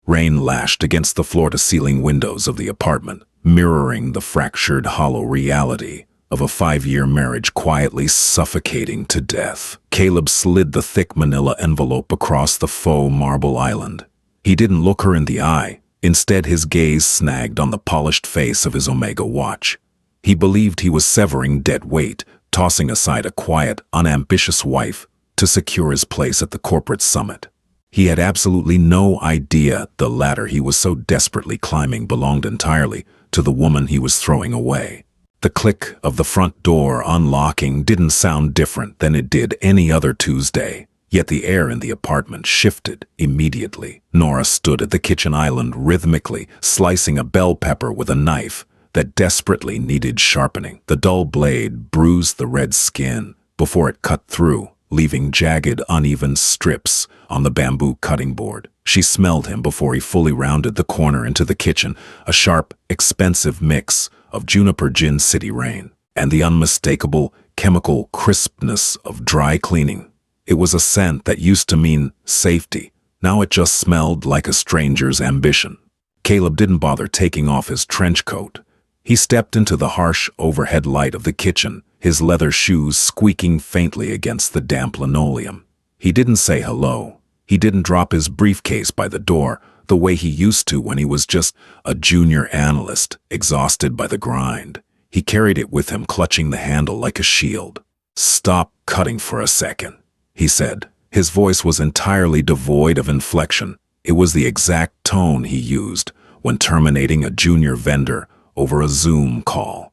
Rain lashed against the floor-to-ceiling windows of the apartment, mirroring the fractured, hollow reality of a 5-year marriage quietly suffocating to death. Caleb slid the thick manila envelope across the faux marble island. He didn't look her in the eye. Instead, his gaze snagged on the polished face of his Omega watch. He believed he was severing dead weight, tossing aside a quiet, unambitious wife to secure his place at the corporate summit. He had absolutely no idea the ladder he was so desperately climbing belonged entirely to the woman he was throwing away. The click of the front door unlocking didn't sound different than it did any other Tuesday, yet the air in the apartment shifted immediately. Nora stood at the kitchen island rhythmically, slicing a bell pepper with a knife that desperately needed sharpening. The dull blade bruised the red skin before it cut through, leaving jagged, uneven strips on the bamboo cutting board. She smelled him before he fully rounded the corner into the kitchen, a sharp, expensive mix of juniper gin city rain and the unmistakable chemical crispness of dry cleaning. It was a scent that used to mean safety. Now it just smelled like a stranger's ambition. Caleb didn't bother taking off his trench coat. He stepped into the harsh overhead light of the kitchen, his leather shoes squeaking faintly against the damp linoleum. He didn't say hello. He didn't drop his briefcase by the door the way he used to when he was just a junior analyst, exhausted by the grind. He carried it with him, clutching the handle like a shield. "Stop cutting for a second," he said. His voice was entirely devoid of inflection. It was the exact tone he used when terminating a junior vendor over a Zoom call.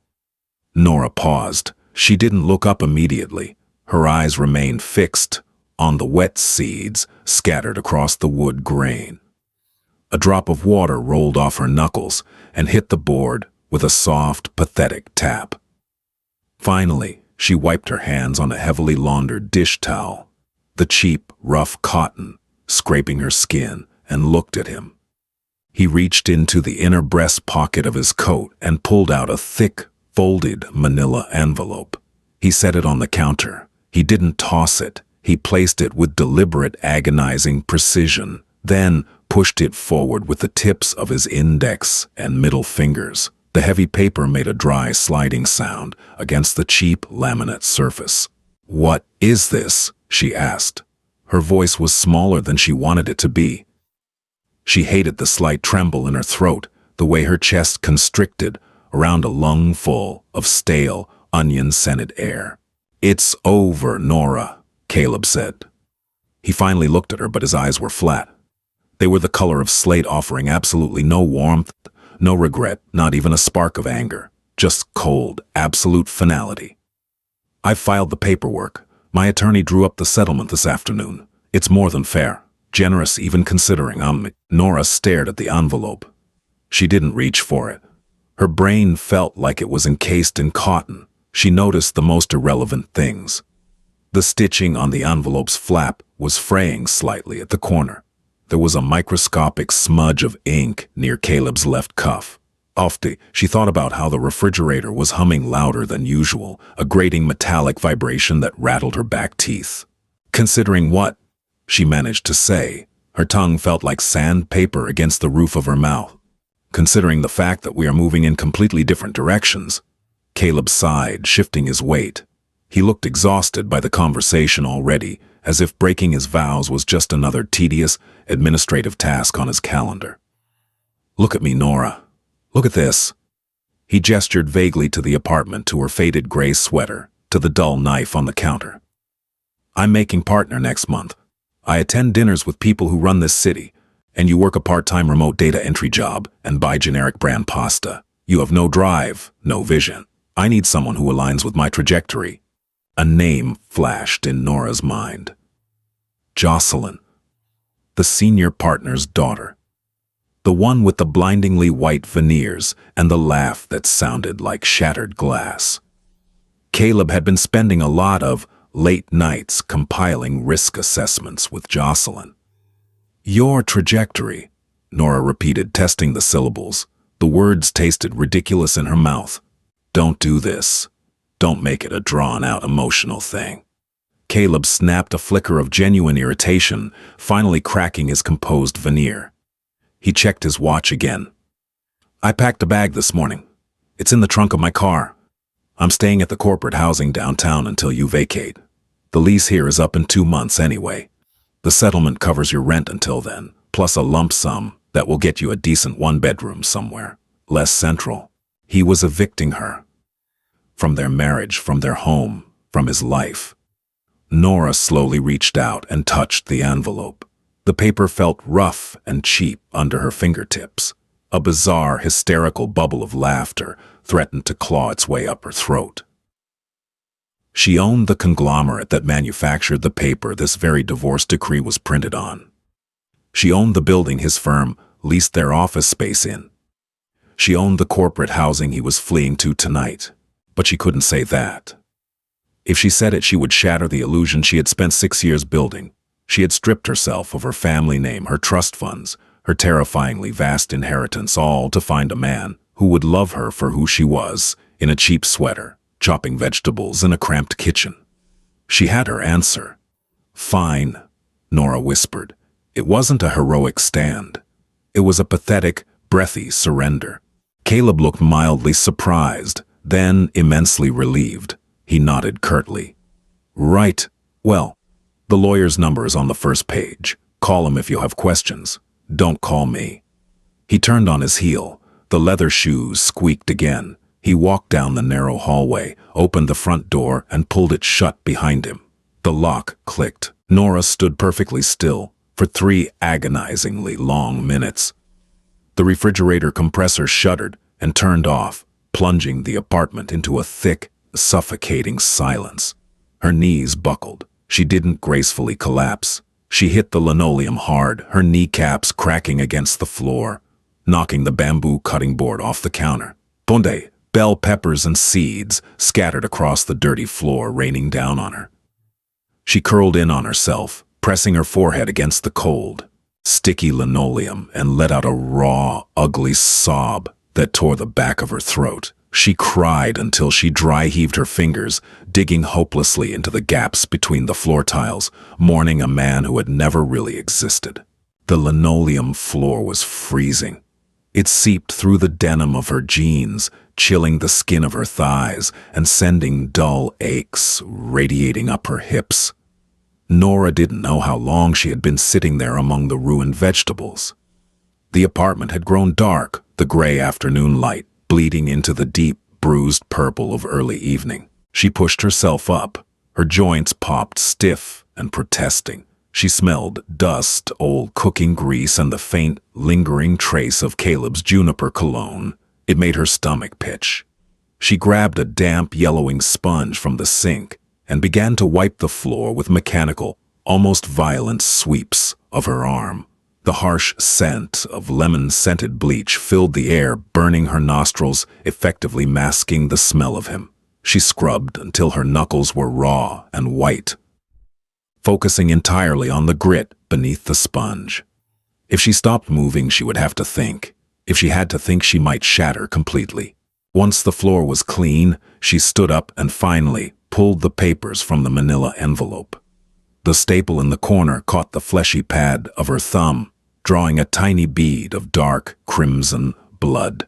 Nora paused. She didn't look up immediately. Her eyes remained fixed on the wet seeds scattered across the wood grain. A drop of water rolled off her knuckles and hit the board with a soft, pathetic tap. Finally, she wiped her hands on a heavily laundered dish towel, the cheap, rough cotton scraping her skin, and looked at him. He reached into the inner breast pocket of his coat and pulled out a thick, folded manila envelope. He set it on the counter. He didn't toss it. He placed it with deliberate, agonizing precision, then pushed it forward with the tips of his index and middle fingers. The heavy paper made a dry, sliding sound against the cheap laminate surface. "What is this?" she asked. Her voice was smaller than she wanted it to be. She hated the slight tremble in her throat, the way her chest constricted around a lungful of stale, onion-scented air. "It's over, Nora," Caleb said. He finally looked at her, but his eyes were flat. They were the color of slate, offering absolutely no warmth, no regret, not even a spark of anger. Just cold, absolute finality. "I filed the paperwork. My attorney drew up the settlement this afternoon. It's more than fair. Generous, even considering Nora stared at the envelope. She didn't reach for it. Her brain felt like it was encased in cotton. She noticed the most irrelevant things. The stitching on the envelope's flap was fraying slightly at the corner. There was a microscopic smudge of ink near Caleb's left cuff. Often, she thought about how the refrigerator was humming louder than usual, a grating metallic vibration that rattled her back teeth. "Considering what?" she managed to say. Her tongue felt like sandpaper against the roof of her mouth. "Considering the fact that we are moving in completely different directions." Caleb sighed, shifting his weight. He looked exhausted by the conversation already, as if breaking his vows was just another tedious, administrative task on his calendar. "Look at me, Nora. Look at this." He gestured vaguely to the apartment, to her faded gray sweater, to the dull knife on the counter. "I'm making partner next month. I attend dinners with people who run this city, and you work a part-time remote data entry job and buy generic brand pasta. You have no drive, no vision. I need someone who aligns with my trajectory." A name flashed in Nora's mind. Jocelyn, the senior partner's daughter. The one with the blindingly white veneers and the laugh that sounded like shattered glass. Caleb had been spending a lot of late nights compiling risk assessments with Jocelyn. "Your trajectory," Nora repeated, testing the syllables. The words tasted ridiculous in her mouth. "Don't do this. Don't make it a drawn-out emotional thing." Caleb snapped a flicker of genuine irritation, finally cracking his composed veneer. He checked his watch again. "I packed a bag this morning. It's in the trunk of my car. I'm staying at the corporate housing downtown until you vacate. The lease here is up in 2 months anyway. The settlement covers your rent until then, plus a lump sum that will get you a decent one-bedroom somewhere, less central." He was evicting her. From their marriage, from their home, from his life. Nora slowly reached out and touched the envelope. The paper felt rough and cheap under her fingertips. A bizarre, hysterical bubble of laughter threatened to claw its way up her throat. She owned the conglomerate that manufactured the paper this very divorce decree was printed on. She owned the building his firm leased their office space in. She owned the corporate housing he was fleeing to tonight, but she couldn't say that. If she said it, she would shatter the illusion she had spent 6 years building. She had stripped herself of her family name, her trust funds, her terrifyingly vast inheritance, all to find a man who would love her for who she was, in a cheap sweater, chopping vegetables in a cramped kitchen. She had her answer. "Fine," Nora whispered. It wasn't a heroic stand. It was a pathetic, breathy surrender. Caleb looked mildly surprised, then immensely relieved. He nodded curtly. "Right. Well, the lawyer's number is on the first page. Call him if you have questions. Don't call me." He turned on his heel. The leather shoes squeaked again. He walked down the narrow hallway, opened the front door, and pulled it shut behind him. The lock clicked. Nora stood perfectly still for 3 agonizingly long minutes. The refrigerator compressor shuddered and turned off, plunging the apartment into a thick, suffocating silence. Her knees buckled. She didn't gracefully collapse. She hit the linoleum hard, her kneecaps cracking against the floor, knocking the bamboo cutting board off the counter. Ponde, bell peppers and seeds scattered across the dirty floor, raining down on her. She curled in on herself, pressing her forehead against the cold, sticky linoleum, and let out a raw, ugly sob that tore the back of her throat. She cried until she dry-heaved her fingers, digging hopelessly into the gaps between the floor tiles, mourning a man who had never really existed. The linoleum floor was freezing. It seeped through the denim of her jeans, chilling the skin of her thighs and sending dull aches radiating up her hips. Nora didn't know how long she had been sitting there among the ruined vegetables. The apartment had grown dark, the gray afternoon light bleeding into the deep, bruised purple of early evening. She pushed herself up. Her joints popped stiff and protesting. She smelled dust, old cooking grease, and the faint, lingering trace of Caleb's juniper cologne. It made her stomach pitch. She grabbed a damp, yellowing sponge from the sink and began to wipe the floor with mechanical, almost violent sweeps of her arm. The harsh scent of lemon-scented bleach filled the air, burning her nostrils, effectively masking the smell of him. She scrubbed until her knuckles were raw and white, focusing entirely on the grit beneath the sponge. If she stopped moving, she would have to think. If she had to think, she might shatter completely. Once the floor was clean, she stood up and finally pulled the papers from the manila envelope. The staple in the corner caught the fleshy pad of her thumb, drawing a tiny bead of dark crimson blood.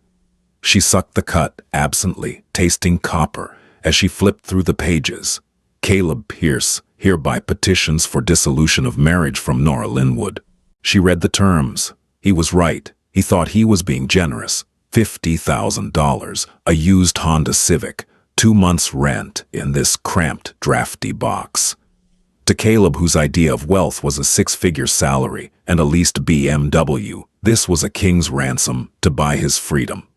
She sucked the cut absently, tasting copper, as she flipped through the pages. Caleb Pierce hereby petitions for dissolution of marriage from Nora Linwood. She read the terms. He was right. He thought he was being generous. $50,000, a used Honda Civic, 2 months' rent in this cramped, drafty box. To Caleb, whose idea of wealth was a 6-figure salary and a leased BMW, this was a king's ransom to buy his freedom.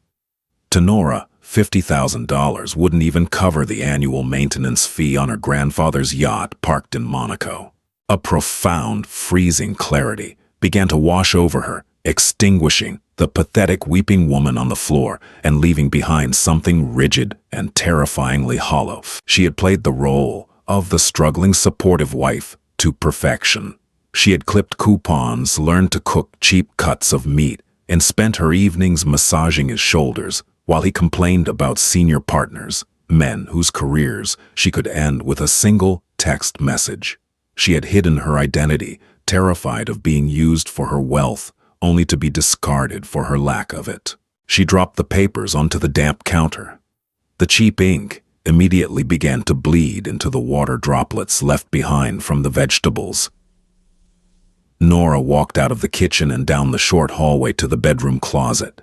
To Nora, $50,000 wouldn't even cover the annual maintenance fee on her grandfather's yacht parked in Monaco. A profound, freezing clarity began to wash over her, extinguishing the pathetic weeping woman on the floor and leaving behind something rigid and terrifyingly hollow. She had played the role of the struggling, supportive wife to perfection. She had clipped coupons, learned to cook cheap cuts of meat, and spent her evenings massaging his shoulders while he complained about senior partners, men whose careers she could end with a single text message. She had hidden her identity, terrified of being used for her wealth, only to be discarded for her lack of it. She dropped the papers onto the damp counter. The cheap ink immediately began to bleed into the water droplets left behind from the vegetables. Nora walked out of the kitchen and down the short hallway to the bedroom closet.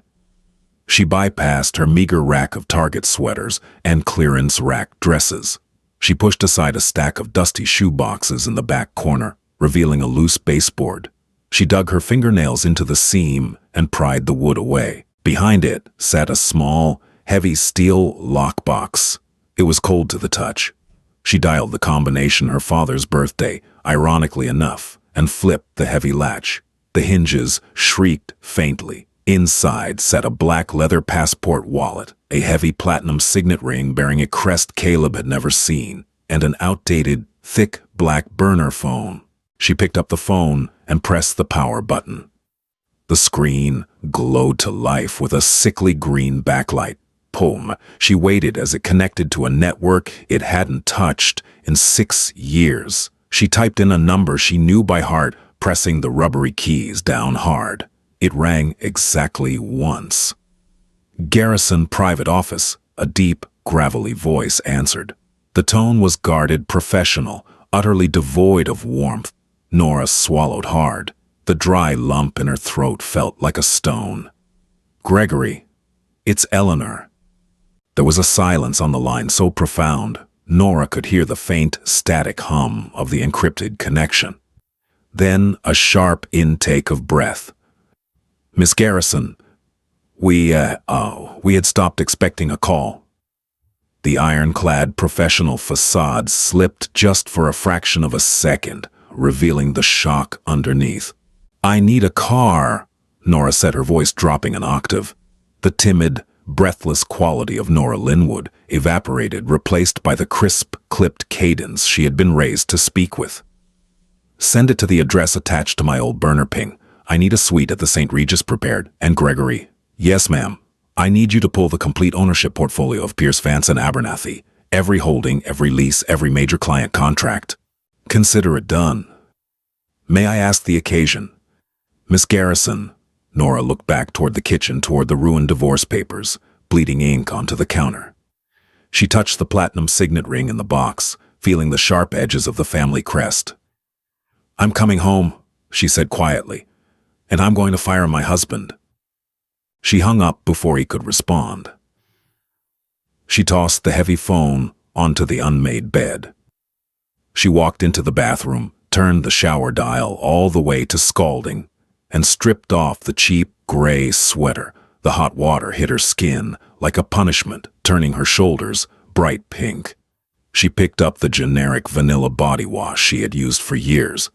She bypassed her meager rack of Target sweaters and clearance rack dresses. She pushed aside a stack of dusty shoe boxes in the back corner, revealing a loose baseboard. She dug her fingernails into the seam and pried the wood away. Behind it sat a small, heavy steel lockbox. It was cold to the touch. She dialed the combination her father's birthday, ironically enough, and flipped the heavy latch. The hinges shrieked faintly. Inside sat a black leather passport wallet, a heavy platinum signet ring bearing a crest Caleb had never seen, and an outdated, thick black burner phone. She picked up the phone and pressed the power button. The screen glowed to life with a sickly green backlight. Boom! She waited as it connected to a network it hadn't touched in 6 years. She typed in a number she knew by heart, pressing the rubbery keys down hard. It rang exactly once. Garrison Private Office, a deep, gravelly voice answered. The tone was guarded, professional, utterly devoid of warmth. Nora swallowed hard. The dry lump in her throat felt like a stone. Gregory, it's Eleanor. There was a silence on the line so profound, Nora could hear the faint, static hum of the encrypted connection. Then a sharp intake of breath. Miss Garrison, we had stopped expecting a call. The ironclad professional facade slipped just for a fraction of a second, revealing the shock underneath. I need a car, Nora said, her voice dropping an octave. The timid, breathless quality of Nora Linwood evaporated, replaced by the crisp, clipped cadence she had been raised to speak with. Send it to the address attached to my old burner ping. I need a suite at the St. Regis prepared. And Gregory, yes ma'am, I need you to pull the complete ownership portfolio of Pierce Vance and Abernathy. Every holding, every lease, every major client contract. Consider it done. May I ask the occasion? Miss Garrison. Nora looked back toward the kitchen, toward the ruined divorce papers, bleeding ink onto the counter. She touched the platinum signet ring in the box, feeling the sharp edges of the family crest. I'm coming home, she said quietly, and I'm going to fire my husband. She hung up before he could respond. She tossed the heavy phone onto the unmade bed. She walked into the bathroom, turned the shower dial all the way to scalding, and stripped off the cheap gray sweater. The hot water hit her skin like a punishment, turning her shoulders bright pink. She picked up the generic vanilla body wash she had used for years.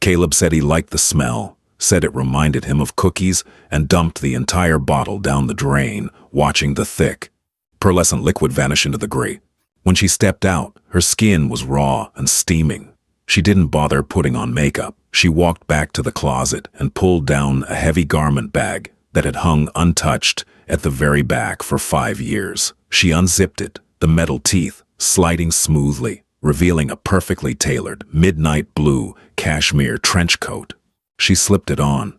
Caleb said he liked the smell, said it reminded him of cookies, and dumped the entire bottle down the drain, watching the thick, pearlescent liquid vanish into the gray. When she stepped out, her skin was raw and steaming. She didn't bother putting on makeup. She walked back to the closet and pulled down a heavy garment bag that had hung untouched at the very back for 5 years. She unzipped it, the metal teeth sliding smoothly, revealing a perfectly tailored midnight blue cashmere trench coat. She slipped it on.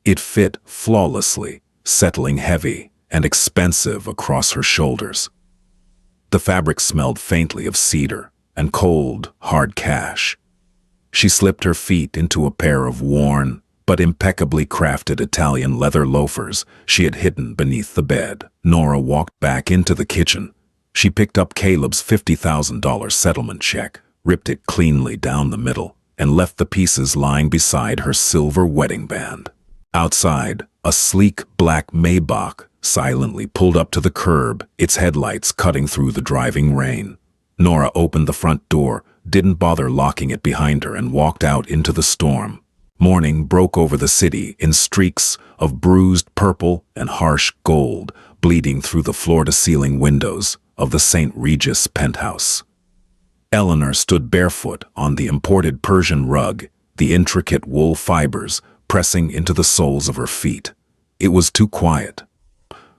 It fit flawlessly, settling heavy and expensive across her shoulders. The fabric smelled faintly of cedar and cold, hard cash. She slipped her feet into a pair of worn but impeccably crafted Italian leather loafers she had hidden beneath the bed. Nora walked back into the kitchen. She picked up Caleb's $50,000 settlement check, ripped it cleanly down the middle, and left the pieces lying beside her silver wedding band. Outside, a sleek black Maybach silently pulled up to the curb, its headlights cutting through the driving rain. Nora opened the front door, didn't bother locking it behind her, and walked out into the storm. Morning broke over the city in streaks of bruised purple and harsh gold, bleeding through the floor-to-ceiling windows of the St. Regis penthouse. Eleanor stood barefoot on the imported Persian rug, the intricate wool fibers pressing into the soles of her feet. It was too quiet.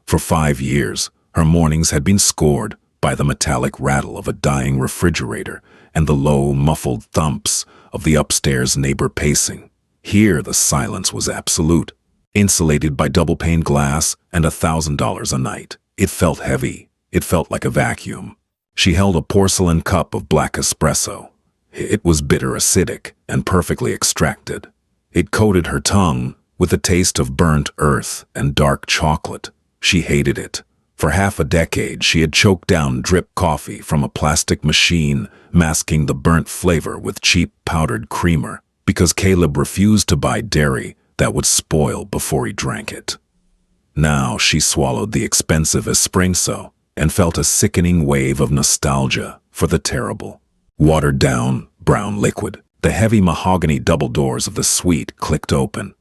For 5 years, her mornings had been scored by the metallic rattle of a dying refrigerator and the low, muffled thumps of the upstairs neighbor pacing. Here the silence was absolute, insulated by double-pane glass and $1,000 a night. It felt heavy. It felt like a vacuum. She held a porcelain cup of black espresso. It was bitter acidic and perfectly extracted. It coated her tongue with a taste of burnt earth and dark chocolate. She hated it. For half a decade, she had choked down drip coffee from a plastic machine, masking the burnt flavor with cheap powdered creamer, because Caleb refused to buy dairy that would spoil before he drank it. Now she swallowed the expensive espresso and felt a sickening wave of nostalgia for the terrible, watered-down brown liquid. The heavy mahogany double doors of the suite clicked open.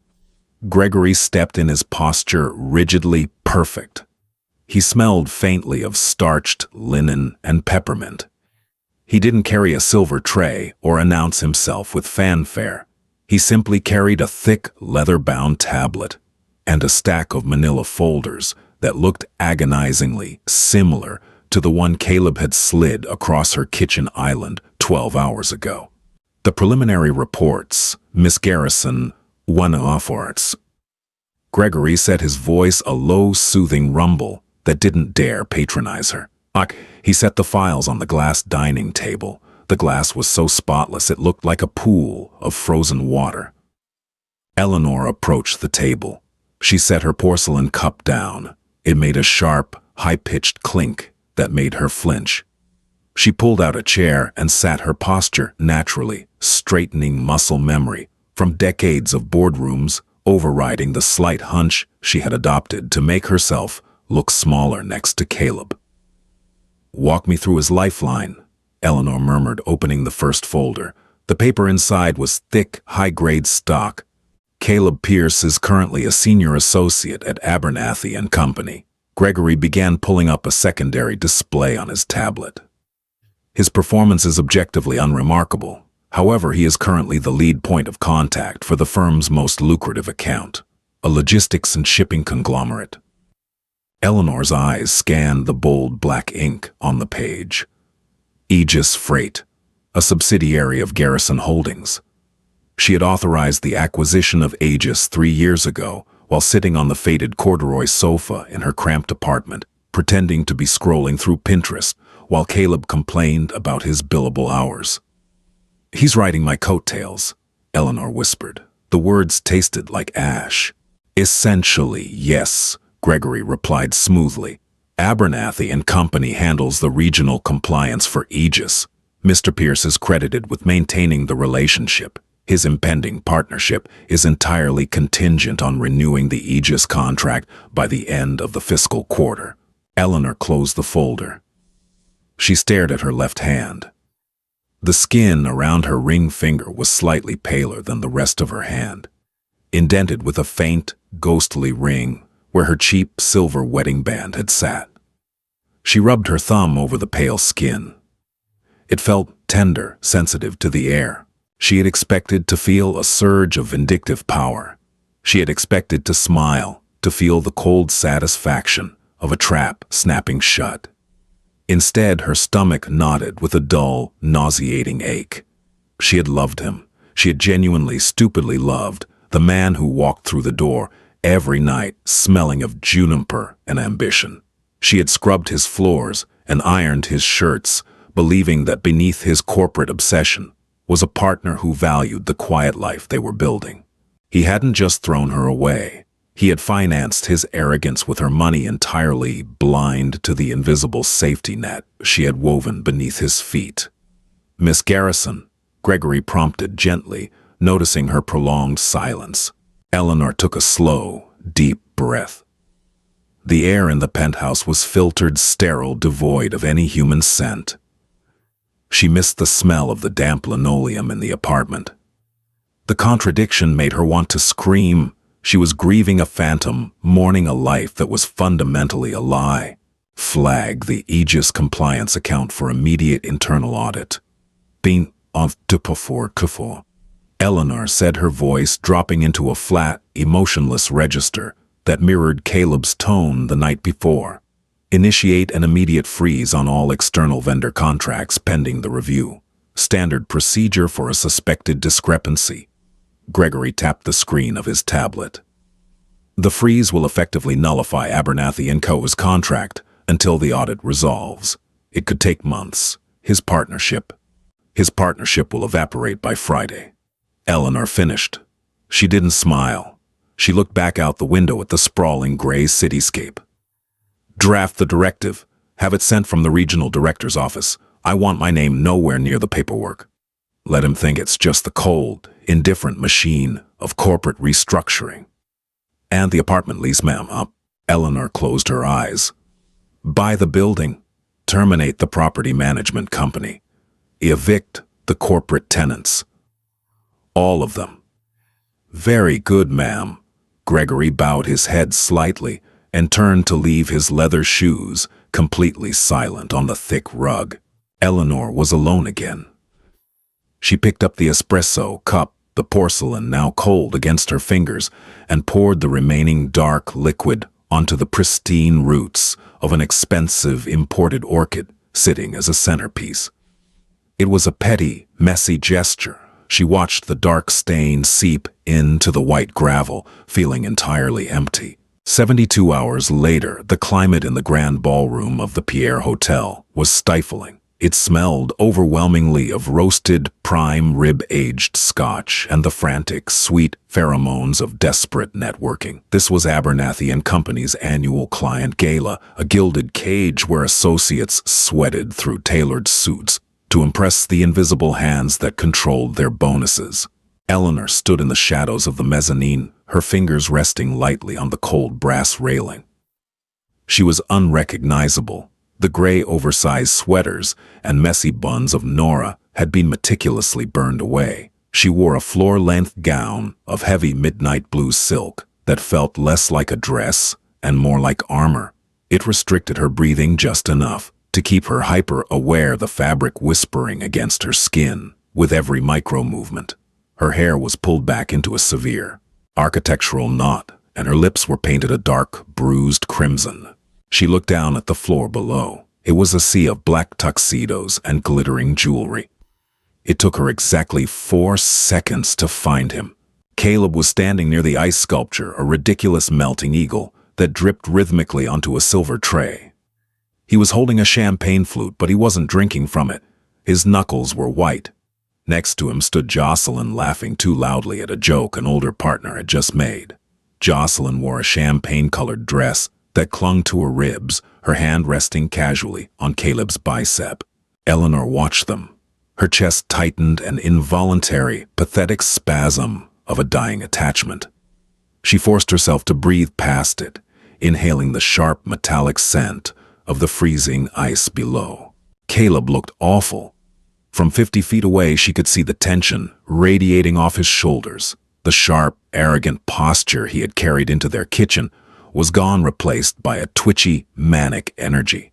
Gregory stepped in, his posture rigidly perfect. He smelled faintly of starched linen and peppermint. He didn't carry a silver tray or announce himself with fanfare. He simply carried a thick, leather-bound tablet and a stack of manila folders that looked agonizingly similar to the one Caleb had slid across her kitchen island 12 hours ago. The preliminary reports, Miss Garrison, one off arts. Gregory set his voice a low, soothing rumble that didn't dare patronize her. He set the files on the glass dining table. The glass was so spotless it looked like a pool of frozen water. Eleanor approached the table. She set her porcelain cup down. It made a sharp, high-pitched clink that made her flinch. She pulled out a chair and sat, her posture naturally, straightening muscle memory from decades of boardrooms, overriding the slight hunch she had adopted to make herself look smaller next to Caleb. "Walk me through his lifeline," Eleanor murmured, opening the first folder. The paper inside was thick, high-grade stock. Caleb Pierce is currently a senior associate at Abernathy and Company. Gregory began pulling up a secondary display on his tablet. His performance is objectively unremarkable. However, he is currently the lead point of contact for the firm's most lucrative account, a logistics and shipping conglomerate. Eleanor's eyes scanned the bold black ink on the page. Aegis Freight, a subsidiary of Garrison Holdings. She had authorized the acquisition of Aegis 3 years ago while sitting on the faded corduroy sofa in her cramped apartment, pretending to be scrolling through Pinterest while Caleb complained about his billable hours. "He's riding my coattails," Eleanor whispered. The words tasted like ash. "Essentially, yes," Gregory replied smoothly. "Abernathy and Company handles the regional compliance for Aegis. Mr. Pierce is credited with maintaining the relationship. His impending partnership is entirely contingent on renewing the Aegis contract by the end of the fiscal quarter." Eleanor closed the folder. She stared at her left hand. The skin around her ring finger was slightly paler than the rest of her hand, indented with a faint, ghostly ring where her cheap silver wedding band had sat. She rubbed her thumb over the pale skin. It felt tender, sensitive to the air. She had expected to feel a surge of vindictive power. She had expected to smile, to feel the cold satisfaction of a trap snapping shut. Instead, her stomach knotted with a dull, nauseating ache. She had loved him. She had genuinely, stupidly loved the man who walked through the door every night smelling of juniper and ambition. She had scrubbed his floors and ironed his shirts, believing that beneath his corporate obsession was a partner who valued the quiet life they were building. He hadn't just thrown her away. He had financed his arrogance with her money, entirely blind to the invisible safety net she had woven beneath his feet. "Miss Garrison," Gregory prompted gently, noticing her prolonged silence. Eleanor took a slow, deep breath. The air in the penthouse was filtered, sterile, devoid of any human scent. She missed the smell of the damp linoleum in the apartment. The contradiction made her want to scream. She was grieving a phantom, mourning a life that was fundamentally a lie. Flag the Aegis compliance account for immediate internal audit. Being of for. Eleanor said, her voice dropping into a flat, emotionless register that mirrored Caleb's tone the night before. Initiate an immediate freeze on all external vendor contracts pending the review. Standard procedure for a suspected discrepancy. Gregory tapped the screen of his tablet. The freeze will effectively nullify Abernathy & Co.'s contract until the audit resolves. It could take months. His partnership will evaporate by Friday. Eleanor finished. She didn't smile. She looked back out the window at the sprawling gray cityscape. Draft the directive. Have it sent from the regional director's office. I want my name nowhere near the paperwork. Let him think it's just the cold, indifferent machine of corporate restructuring. And the apartment lease, ma'am. Eleanor closed her eyes. Buy the building. Terminate the property management company. Evict the corporate tenants. All of them. Very good, ma'am. Gregory bowed his head slightly and turned to leave his leather shoes completely silent on the thick rug. Eleanor was alone again. She picked up the espresso cup, the porcelain now cold against her fingers, and poured the remaining dark liquid onto the pristine roots of an expensive imported orchid sitting as a centerpiece. It was a petty, messy gesture. She watched the dark stain seep into the white gravel, feeling entirely empty. 72 hours later, the climate in the grand ballroom of the Pierre Hotel was stifling. It smelled overwhelmingly of roasted, prime rib-aged scotch and the frantic, sweet pheromones of desperate networking. This was Abernathy & Company's annual client gala, a gilded cage where associates sweated through tailored suits to impress the invisible hands that controlled their bonuses. Eleanor stood in the shadows of the mezzanine, her fingers resting lightly on the cold brass railing. She was unrecognizable. The gray oversized sweaters and messy buns of Nora had been meticulously burned away. She wore a floor-length gown of heavy midnight blue silk that felt less like a dress and more like armor. It restricted her breathing just enough to keep her hyper-aware, the fabric whispering against her skin with every micro-movement. Her hair was pulled back into a severe, architectural knot, and her lips were painted a dark, bruised crimson. She looked down at the floor below. It was a sea of black tuxedos and glittering jewelry. It took her exactly 4 seconds to find him. Caleb was standing near the ice sculpture, a ridiculous melting eagle that dripped rhythmically onto a silver tray. He was holding a champagne flute, but he wasn't drinking from it. His knuckles were white. Next to him stood Jocelyn, laughing too loudly at a joke an older partner had just made. Jocelyn wore a champagne-colored dress that clung to her ribs, her hand resting casually on Caleb's bicep. Eleanor watched them. Her chest tightened, an involuntary, pathetic spasm of a dying attachment. She forced herself to breathe past it, inhaling the sharp, metallic scent of the freezing ice below. Caleb looked awful. From 50 feet away, she could see the tension radiating off his shoulders. The sharp, arrogant posture he had carried into their kitchen was gone, replaced by a twitchy, manic energy.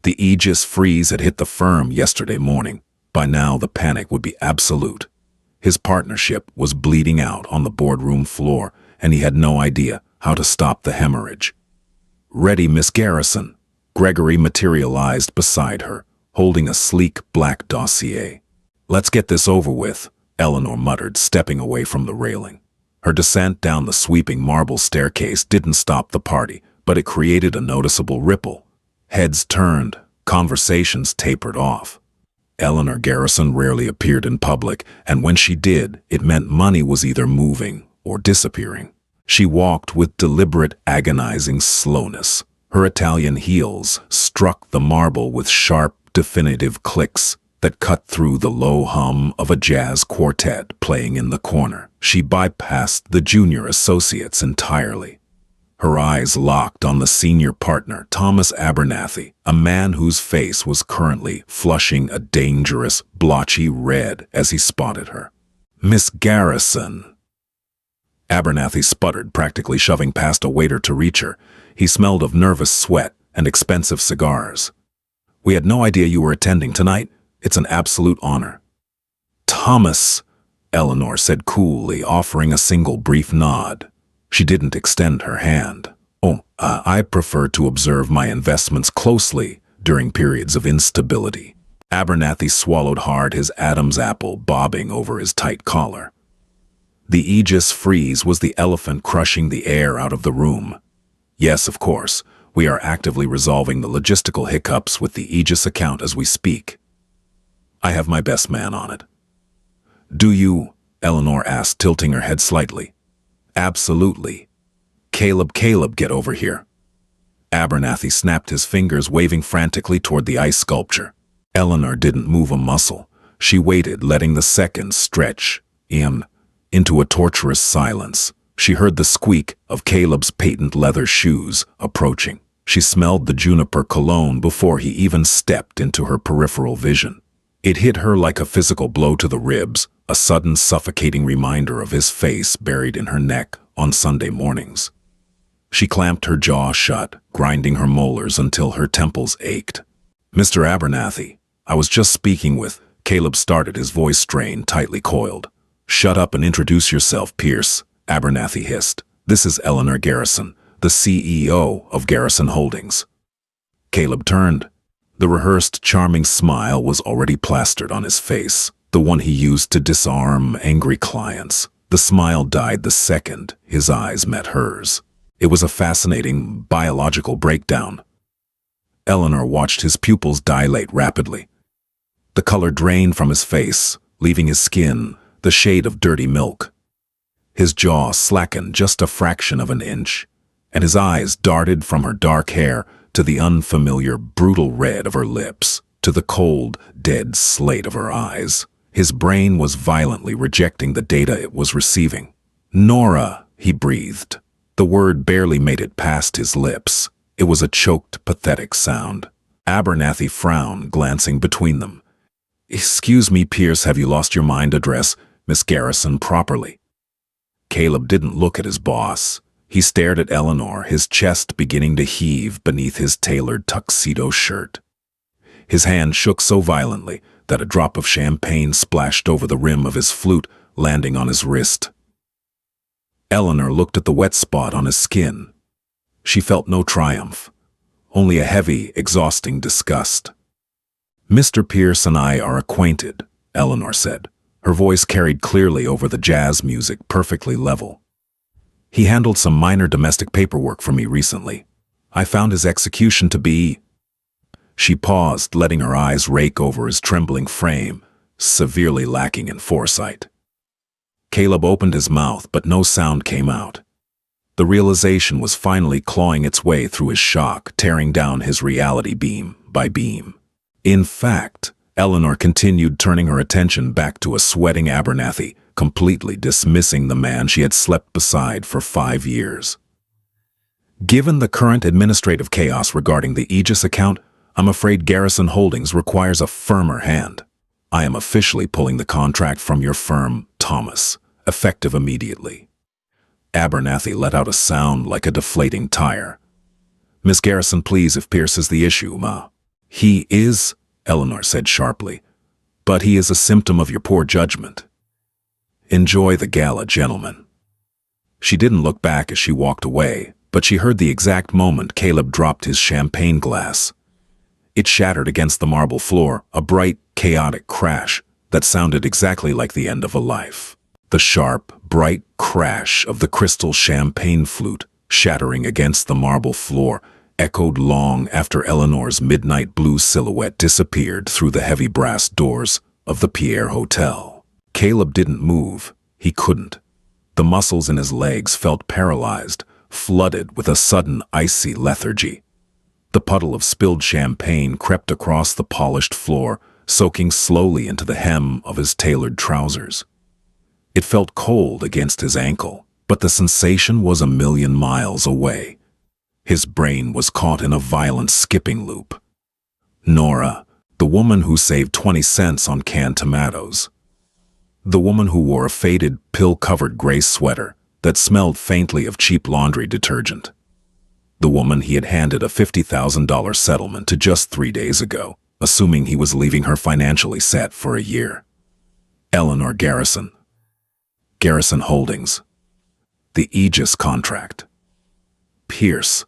The Aegis freeze had hit the firm yesterday morning. By now, the panic would be absolute. His partnership was bleeding out on the boardroom floor, and he had no idea how to stop the hemorrhage. "Ready, Miss Garrison." Gregory materialized beside her, holding a sleek black dossier. "Let's get this over with," Eleanor muttered, stepping away from the railing. Her descent down the sweeping marble staircase didn't stop the party, but it created a noticeable ripple. Heads turned, conversations tapered off. Eleanor Garrison rarely appeared in public, and when she did, it meant money was either moving or disappearing. She walked with deliberate, agonizing slowness. Her Italian heels struck the marble with sharp, definitive clicks that cut through the low hum of a jazz quartet playing in the corner. She bypassed the junior associates entirely. Her eyes locked on the senior partner, Thomas Abernathy, a man whose face was currently flushing a dangerous, blotchy red as he spotted her. "Miss Garrison." Abernathy sputtered, practically shoving past a waiter to reach her. He smelled of nervous sweat and expensive cigars. "We had no idea you were attending tonight. It's an absolute honor." "Thomas," Eleanor said coolly, offering a single brief nod. She didn't extend her hand. I prefer to observe my investments closely during periods of instability." Abernathy swallowed hard, his Adam's apple bobbing over his tight collar. The Aegis freeze was the elephant crushing the air out of the room. Yes, of course, we are actively resolving the logistical hiccups with the Aegis account as we speak. I have my best man on it. Do you? Eleanor asked, tilting her head slightly. Absolutely. Caleb, get over here. Abernathy snapped his fingers, waving frantically toward the ice sculpture. Eleanor didn't move a muscle. She waited, letting the seconds stretch into a torturous silence. She heard the squeak of Caleb's patent leather shoes approaching. She smelled the juniper cologne before he even stepped into her peripheral vision. It hit her like a physical blow to the ribs, a sudden suffocating reminder of his face buried in her neck on Sunday mornings. She clamped her jaw shut, grinding her molars until her temples ached. Mr. Abernathy, I was just speaking with... Caleb started, his voice strained, tightly coiled. Shut up and introduce yourself, Pierce, Abernathy hissed. This is Eleanor Garrison, the CEO of Garrison Holdings. Caleb turned. The rehearsed, charming smile was already plastered on his face, the one he used to disarm angry clients. The smile died the second his eyes met hers. It was a fascinating biological breakdown. Eleanor watched his pupils dilate rapidly. The color drained from his face, leaving his skin the shade of dirty milk. His jaw slackened just a fraction of an inch, and his eyes darted from her dark hair to the unfamiliar, brutal red of her lips, to the cold, dead slate of her eyes. His brain was violently rejecting the data it was receiving. Nora, he breathed. The word barely made it past his lips. It was a choked, pathetic sound. Abernathy frowned, glancing between them. Excuse me, Pierce, have you lost your mind? Address Miss Garrison properly. Caleb didn't look at his boss. He stared at Eleanor, his chest beginning to heave beneath his tailored tuxedo shirt. His hand shook so violently that a drop of champagne splashed over the rim of his flute, landing on his wrist. Eleanor looked at the wet spot on his skin. She felt no triumph, only a heavy, exhausting disgust. Mr. Pierce and I are acquainted, Eleanor said. Her voice carried clearly over the jazz music, perfectly level. He handled some minor domestic paperwork for me recently. I found his execution to be... She paused, letting her eyes rake over his trembling frame, severely lacking in foresight. Caleb opened his mouth, but no sound came out. The realization was finally clawing its way through his shock, tearing down his reality beam by beam. In fact, Eleanor continued, turning her attention back to a sweating Abernathy, completely dismissing the man she had slept beside for 5 years. Given the current administrative chaos regarding the Aegis account, I'm afraid Garrison Holdings requires a firmer hand. I am officially pulling the contract from your firm, Thomas, effective immediately. Abernathy let out a sound like a deflating tire. Miss Garrison, please, if Pierce is the issue, ma. He is, Eleanor said sharply, but he is a symptom of your poor judgment. Enjoy the gala, gentlemen. She didn't look back as she walked away, but she heard the exact moment Caleb dropped his champagne glass. It shattered against the marble floor, a bright, chaotic crash that sounded exactly like the end of a life. The sharp, bright crash of the crystal champagne flute shattering against the marble floor echoed long after Eleanor's midnight blue silhouette disappeared through the heavy brass doors of the Pierre Hotel. Caleb didn't move. He couldn't. The muscles in his legs felt paralyzed, flooded with a sudden icy lethargy. The puddle of spilled champagne crept across the polished floor, soaking slowly into the hem of his tailored trousers. It felt cold against his ankle, but the sensation was 1,000,000 miles away. His brain was caught in a violent skipping loop. Nora, the woman who saved 20 cents on canned tomatoes. The woman who wore a faded, pill-covered gray sweater that smelled faintly of cheap laundry detergent. The woman he had handed a $50,000 settlement to just 3 days ago, assuming he was leaving her financially set for a year. Eleanor Garrison. Garrison Holdings. The Aegis contract. Pierce.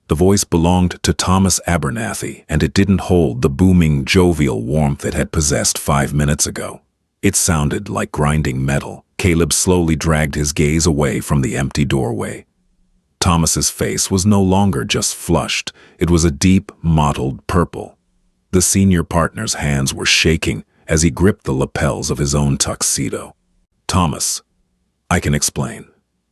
The voice belonged to Thomas Abernathy, and it didn't hold the booming, jovial warmth it had possessed 5 minutes ago. It sounded like grinding metal, Caleb slowly dragged his gaze away from the empty doorway. Thomas's face was no longer just flushed, it was a deep, mottled purple. The senior partner's hands were shaking as he gripped the lapels of his own tuxedo. "Thomas, I can explain."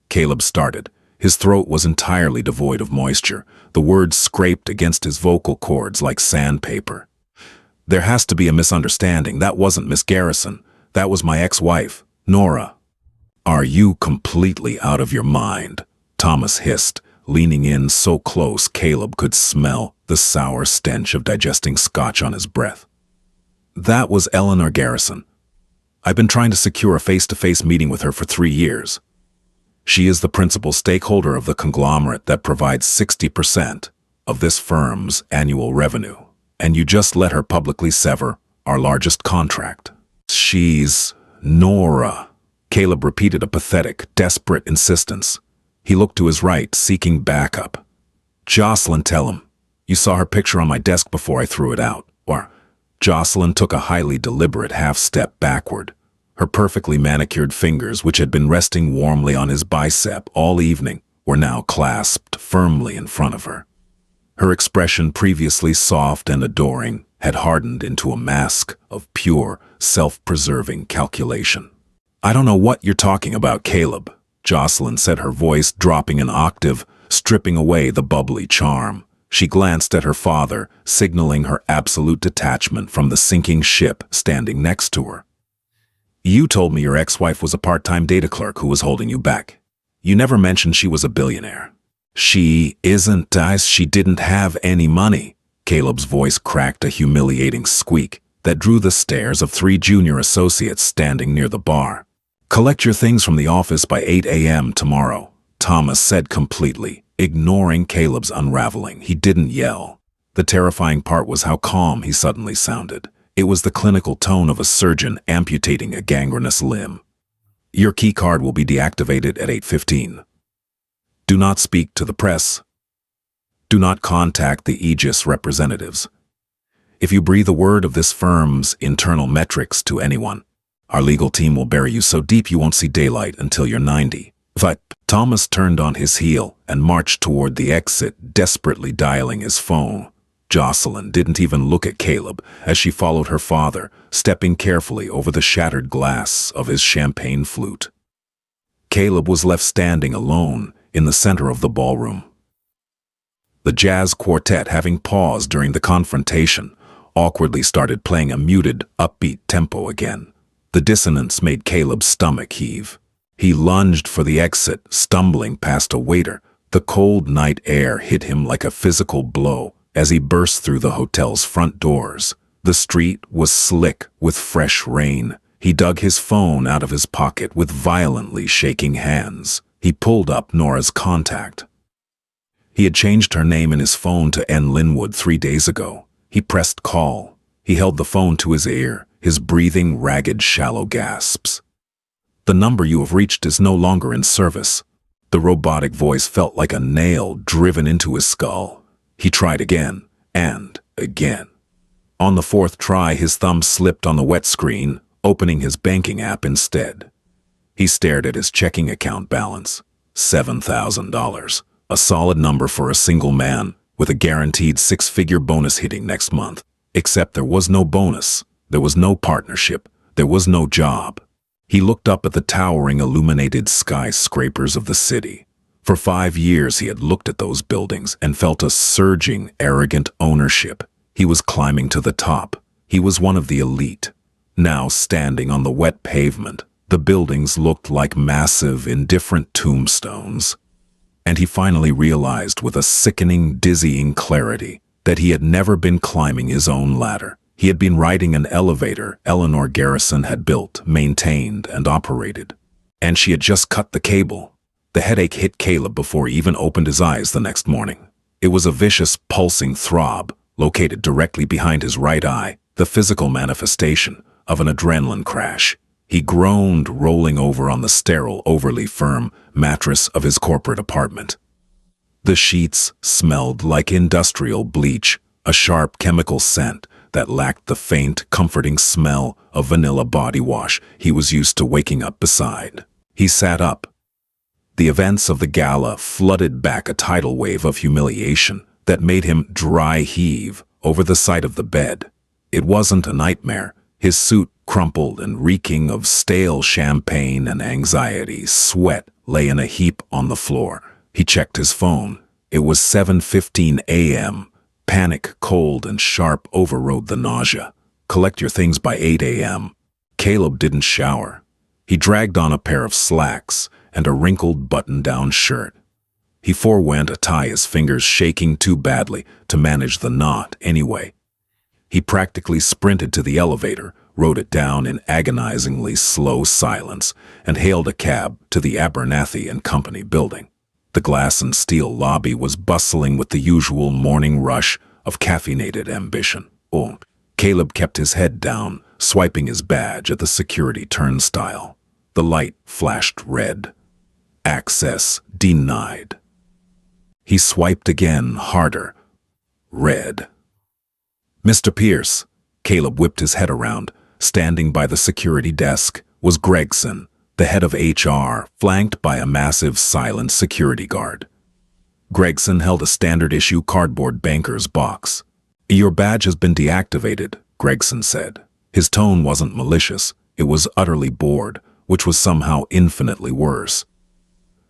Caleb started. His throat was entirely devoid of moisture. The words scraped against his vocal cords like sandpaper. "There has to be a misunderstanding. That wasn't Miss Garrison. That was my ex-wife, Nora." "Are you completely out of your mind?" Thomas hissed, leaning in so close Caleb could smell the sour stench of digesting scotch on his breath. "That was Eleanor Garrison. I've been trying to secure a face-to-face meeting with her for 3 years. She is the principal stakeholder of the conglomerate that provides 60% of this firm's annual revenue, and you just let her publicly sever our largest contract." "She's Nora." Caleb repeated a pathetic, desperate insistence. He looked to his right, seeking backup. "Jocelyn, tell him. You saw her picture on my desk before I threw it out." Or, Jocelyn took a highly deliberate half-step backward. Her perfectly manicured fingers, which had been resting warmly on his bicep all evening, were now clasped firmly in front of her. Her expression, previously soft and adoring, had hardened into a mask of pure, self-preserving calculation. "I don't know what you're talking about, Caleb," Jocelyn said, her voice dropping an octave, stripping away the bubbly charm. She glanced at her father, signaling her absolute detachment from the sinking ship standing next to her. "You told me your ex-wife was a part-time data clerk who was holding you back. You never mentioned she was a billionaire." "She isn't, she didn't have any money." Caleb's voice cracked a humiliating squeak that drew the stares of 3 junior associates standing near the bar. "Collect your things from the office by 8 a.m. tomorrow," Thomas said completely, ignoring Caleb's unraveling. He didn't yell. The terrifying part was how calm he suddenly sounded. It was the clinical tone of a surgeon amputating a gangrenous limb. "Your key card will be deactivated at 8:15. Do not speak to the press. Do not contact the Aegis representatives. If you breathe a word of this firm's internal metrics to anyone, our legal team will bury you so deep you won't see daylight until you're 90. But Thomas turned on his heel and marched toward the exit, desperately dialing his phone. Jocelyn didn't even look at Caleb as she followed her father, stepping carefully over the shattered glass of his champagne flute. Caleb was left standing alone in the center of the ballroom. The jazz quartet, having paused during the confrontation, awkwardly started playing a muted, upbeat tempo again. The dissonance made Caleb's stomach heave. He lunged for the exit, stumbling past a waiter. The cold night air hit him like a physical blow as he burst through the hotel's front doors. The street was slick with fresh rain. He dug his phone out of his pocket with violently shaking hands. He pulled up Nora's contact. He had changed her name in his phone to N. Linwood 3 days ago. He pressed call. He held the phone to his ear, his breathing ragged, shallow gasps. "The number you have reached is no longer in service." The robotic voice felt like a nail driven into his skull. He tried again, and again. On the 4th try, his thumb slipped on the wet screen, opening his banking app instead. He stared at his checking account balance. $7,000. A solid number for a single man, with a guaranteed 6-figure bonus hitting next month. Except there was no bonus. There was no partnership. There was no job. He looked up at the towering illuminated skyscrapers of the city. For 5 years he had looked at those buildings and felt a surging, arrogant ownership. He was climbing to the top. He was one of the elite. Now, standing on the wet pavement, the buildings looked like massive, indifferent tombstones. And he finally realized with a sickening, dizzying clarity that he had never been climbing his own ladder. He had been riding an elevator Eleanor Garrison had built, maintained, and operated. And she had just cut the cable. The headache hit Caleb before he even opened his eyes the next morning. It was a vicious, pulsing throb, located directly behind his right eye, the physical manifestation of an adrenaline crash. He groaned, rolling over on the sterile, overly firm mattress of his corporate apartment. The sheets smelled like industrial bleach, a sharp chemical scent that lacked the faint, comforting smell of vanilla body wash he was used to waking up beside. He sat up. The events of the gala flooded back a tidal wave of humiliation that made him dry heave over the side of the bed. It wasn't a nightmare. His suit, crumpled and reeking of stale champagne and anxiety, sweat lay in a heap on the floor. He checked his phone. It was 7:15 a.m. Panic, cold, and sharp overrode the nausea. Collect your things by 8 a.m. Caleb didn't shower. He dragged on a pair of slacks and a wrinkled button-down shirt. He forewent a tie, his fingers shaking too badly to manage the knot anyway. He practically sprinted to the elevator, rode it down in agonizingly slow silence, and hailed a cab to the Abernathy and Company building. The glass and steel lobby was bustling with the usual morning rush of caffeinated ambition. Caleb kept his head down, swiping his badge at the security turnstile. The light flashed red. Access denied. He swiped again, harder. Red. Mr. Pierce. Caleb whipped his head around. Standing by the security desk was Gregson, the head of HR, flanked by a massive, silent security guard. Gregson held a standard-issue cardboard banker's box. "Your badge has been deactivated," Gregson said. His tone wasn't malicious. It was utterly bored, which was somehow infinitely worse.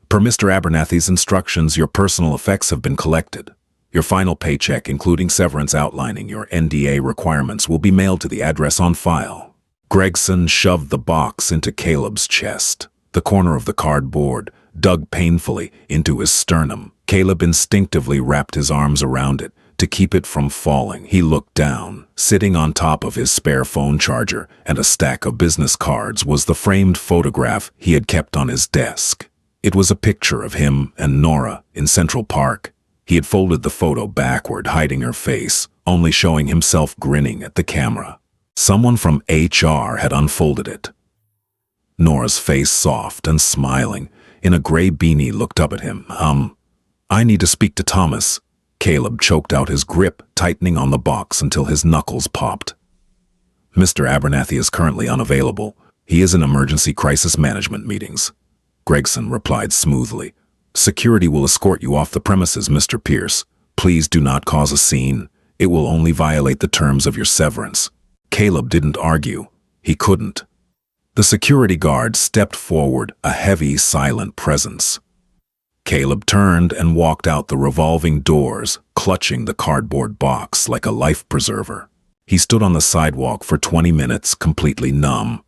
"Per Mr. Abernathy's instructions, your personal effects have been collected. Your final paycheck, including severance outlining your NDA requirements, will be mailed to the address on file." Gregson shoved the box into Caleb's chest. The corner of the cardboard dug painfully into his sternum. Caleb instinctively wrapped his arms around it to keep it from falling. He looked down. Sitting on top of his spare phone charger and a stack of business cards was the framed photograph he had kept on his desk. It was a picture of him and Nora in Central Park. He had folded the photo backward, hiding her face, only showing himself grinning at the camera. Someone from HR had unfolded it. Nora's face, soft and smiling, in a gray beanie, looked up at him. "I need to speak to Thomas." Caleb choked out his grip, tightening on the box until his knuckles popped. "Mr. Abernathy is currently unavailable. He is in emergency crisis management meetings," Gregson replied smoothly. "Security will escort you off the premises, Mr. Pierce. Please do not cause a scene. It will only violate the terms of your severance." Caleb didn't argue. He couldn't. The security guard stepped forward, a heavy, silent presence. Caleb turned and walked out the revolving doors, clutching the cardboard box like a life preserver. He stood on the sidewalk for 20 minutes, completely numb.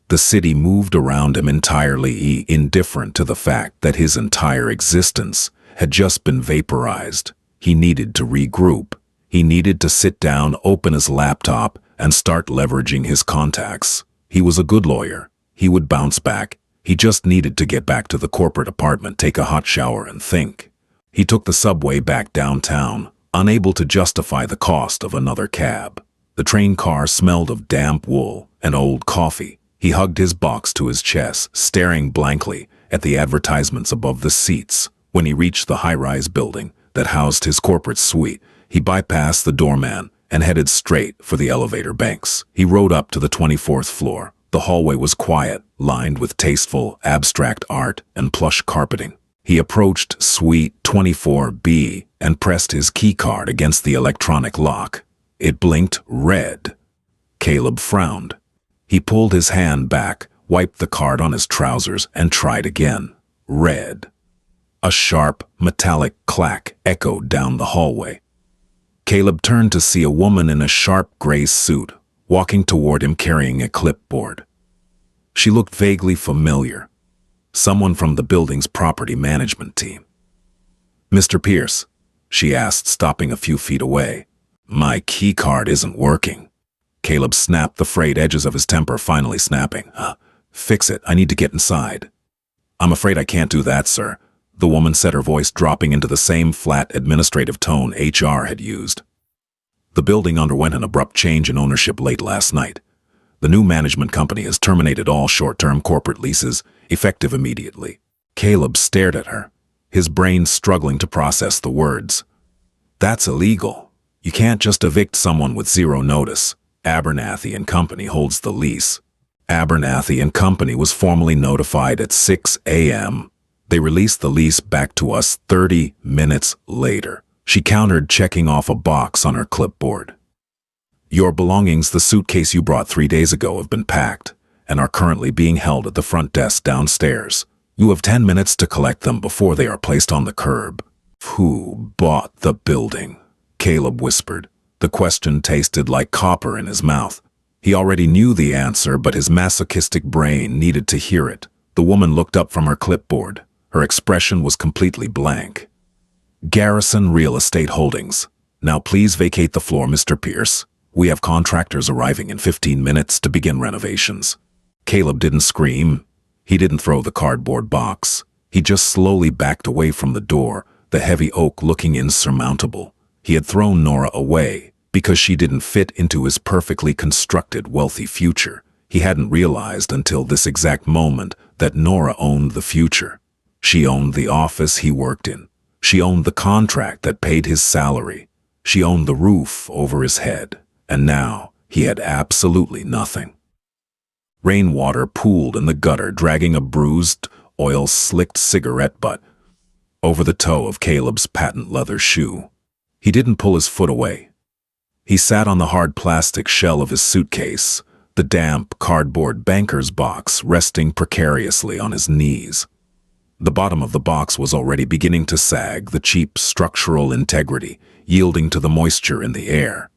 The city moved around him entirely indifferent to the fact that his entire existence had just been vaporized. He needed to regroup. He needed to sit down, open his laptop, and start leveraging his contacts. He was a good lawyer. He would bounce back. He just needed to get back to the corporate apartment, take a hot shower, and think. He took the subway back downtown, unable to justify the cost of another cab. The train car smelled of damp wool and old coffee. He hugged his box to his chest, staring blankly at the advertisements above the seats. When he reached the high-rise building that housed his corporate suite, he bypassed the doorman and headed straight for the elevator banks. He rode up to the 24th floor. The hallway was quiet, lined with tasteful, abstract art and plush carpeting. He approached Suite 24B and pressed his keycard against the electronic lock. It blinked red. Caleb frowned. He pulled his hand back, wiped the card on his trousers, and tried again. Red. A sharp, metallic clack echoed down the hallway. Caleb turned to see a woman in a sharp gray suit, walking toward him carrying a clipboard. She looked vaguely familiar. Someone from the building's property management team. "Mr. Pierce," she asked, stopping a few feet away. "My keycard isn't working." Caleb snapped, the frayed edges of his temper finally snapping. "Fix it. I need to get inside." "I'm afraid I can't do that, sir," the woman said, her voice dropping into the same flat administrative tone HR had used. "The building underwent an abrupt change in ownership late last night. The new management company has terminated all short-term corporate leases, effective immediately." Caleb stared at her, his brain struggling to process the words. "That's illegal." You can't just evict someone with zero notice. Abernathy and Company holds the lease. Abernathy and Company was formally notified at 6 a.m. They released the lease back to us 30 minutes later. She countered, checking off a box on her clipboard. Your belongings, the suitcase you brought 3 days ago, have been packed and are currently being held at the front desk downstairs. You have 10 minutes to collect them before they are placed on the curb. Who bought the building? Caleb whispered. The question tasted like copper in his mouth. He already knew the answer, but his masochistic brain needed to hear it. The woman looked up from her clipboard. Her expression was completely blank. Garrison Real Estate Holdings. Now please vacate the floor, Mr. Pierce. We have contractors arriving in 15 minutes to begin renovations. Caleb didn't scream. He didn't throw the cardboard box. He just slowly backed away from the door, the heavy oak looking insurmountable. He had thrown Nora away because she didn't fit into his perfectly constructed, wealthy future. He hadn't realized until this exact moment that Nora owned the future. She owned the office he worked in. She owned the contract that paid his salary. She owned the roof over his head. And now he had absolutely nothing. Rainwater pooled in the gutter, dragging a bruised, oil-slicked cigarette butt over the toe of Caleb's patent leather shoe. He didn't pull his foot away. He sat on the hard plastic shell of his suitcase, the damp cardboard banker's box resting precariously on his knees. The bottom of the box was already beginning to sag, the cheap structural integrity yielding to the moisture in the air.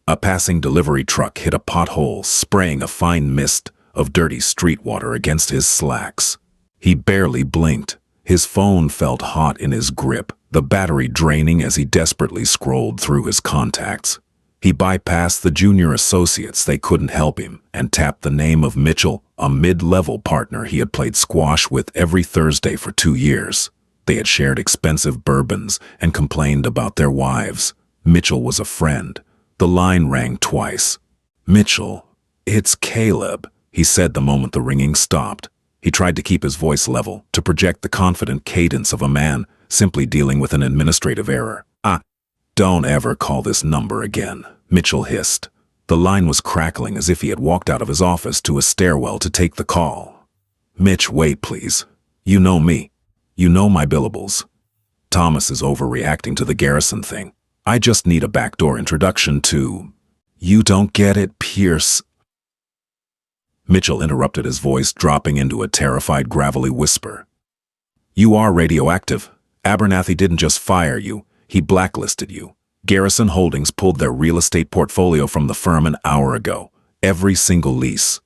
A passing delivery truck hit a pothole, spraying a fine mist of dirty street water against his slacks. He barely blinked. His phone felt hot in his grip, the battery draining as he desperately scrolled through his contacts. He bypassed the junior associates, they couldn't help him, and tapped the name of Mitchell, a mid-level partner he had played squash with every Thursday for 2 years. They had shared expensive bourbons and complained about their wives. Mitchell was a friend. The line rang twice. "Mitchell, it's Caleb," he said the moment the ringing stopped. He tried to keep his voice level, to project the confident cadence of a man simply dealing with an administrative error. Don't ever call this number again," Mitchell hissed. The line was crackling as if he had walked out of his office to a stairwell to take the call. "Mitch, wait, please. You know me. You know my billables. Thomas is overreacting to the Garrison thing. I just need a backdoor introduction to—" "You don't get it, Pierce." Mitchell interrupted, his voice dropping into a terrified, gravelly whisper. "You are radioactive. Abernathy didn't just fire you. He blacklisted you. Garrison Holdings pulled their real estate portfolio from the firm an hour ago. Every single lease.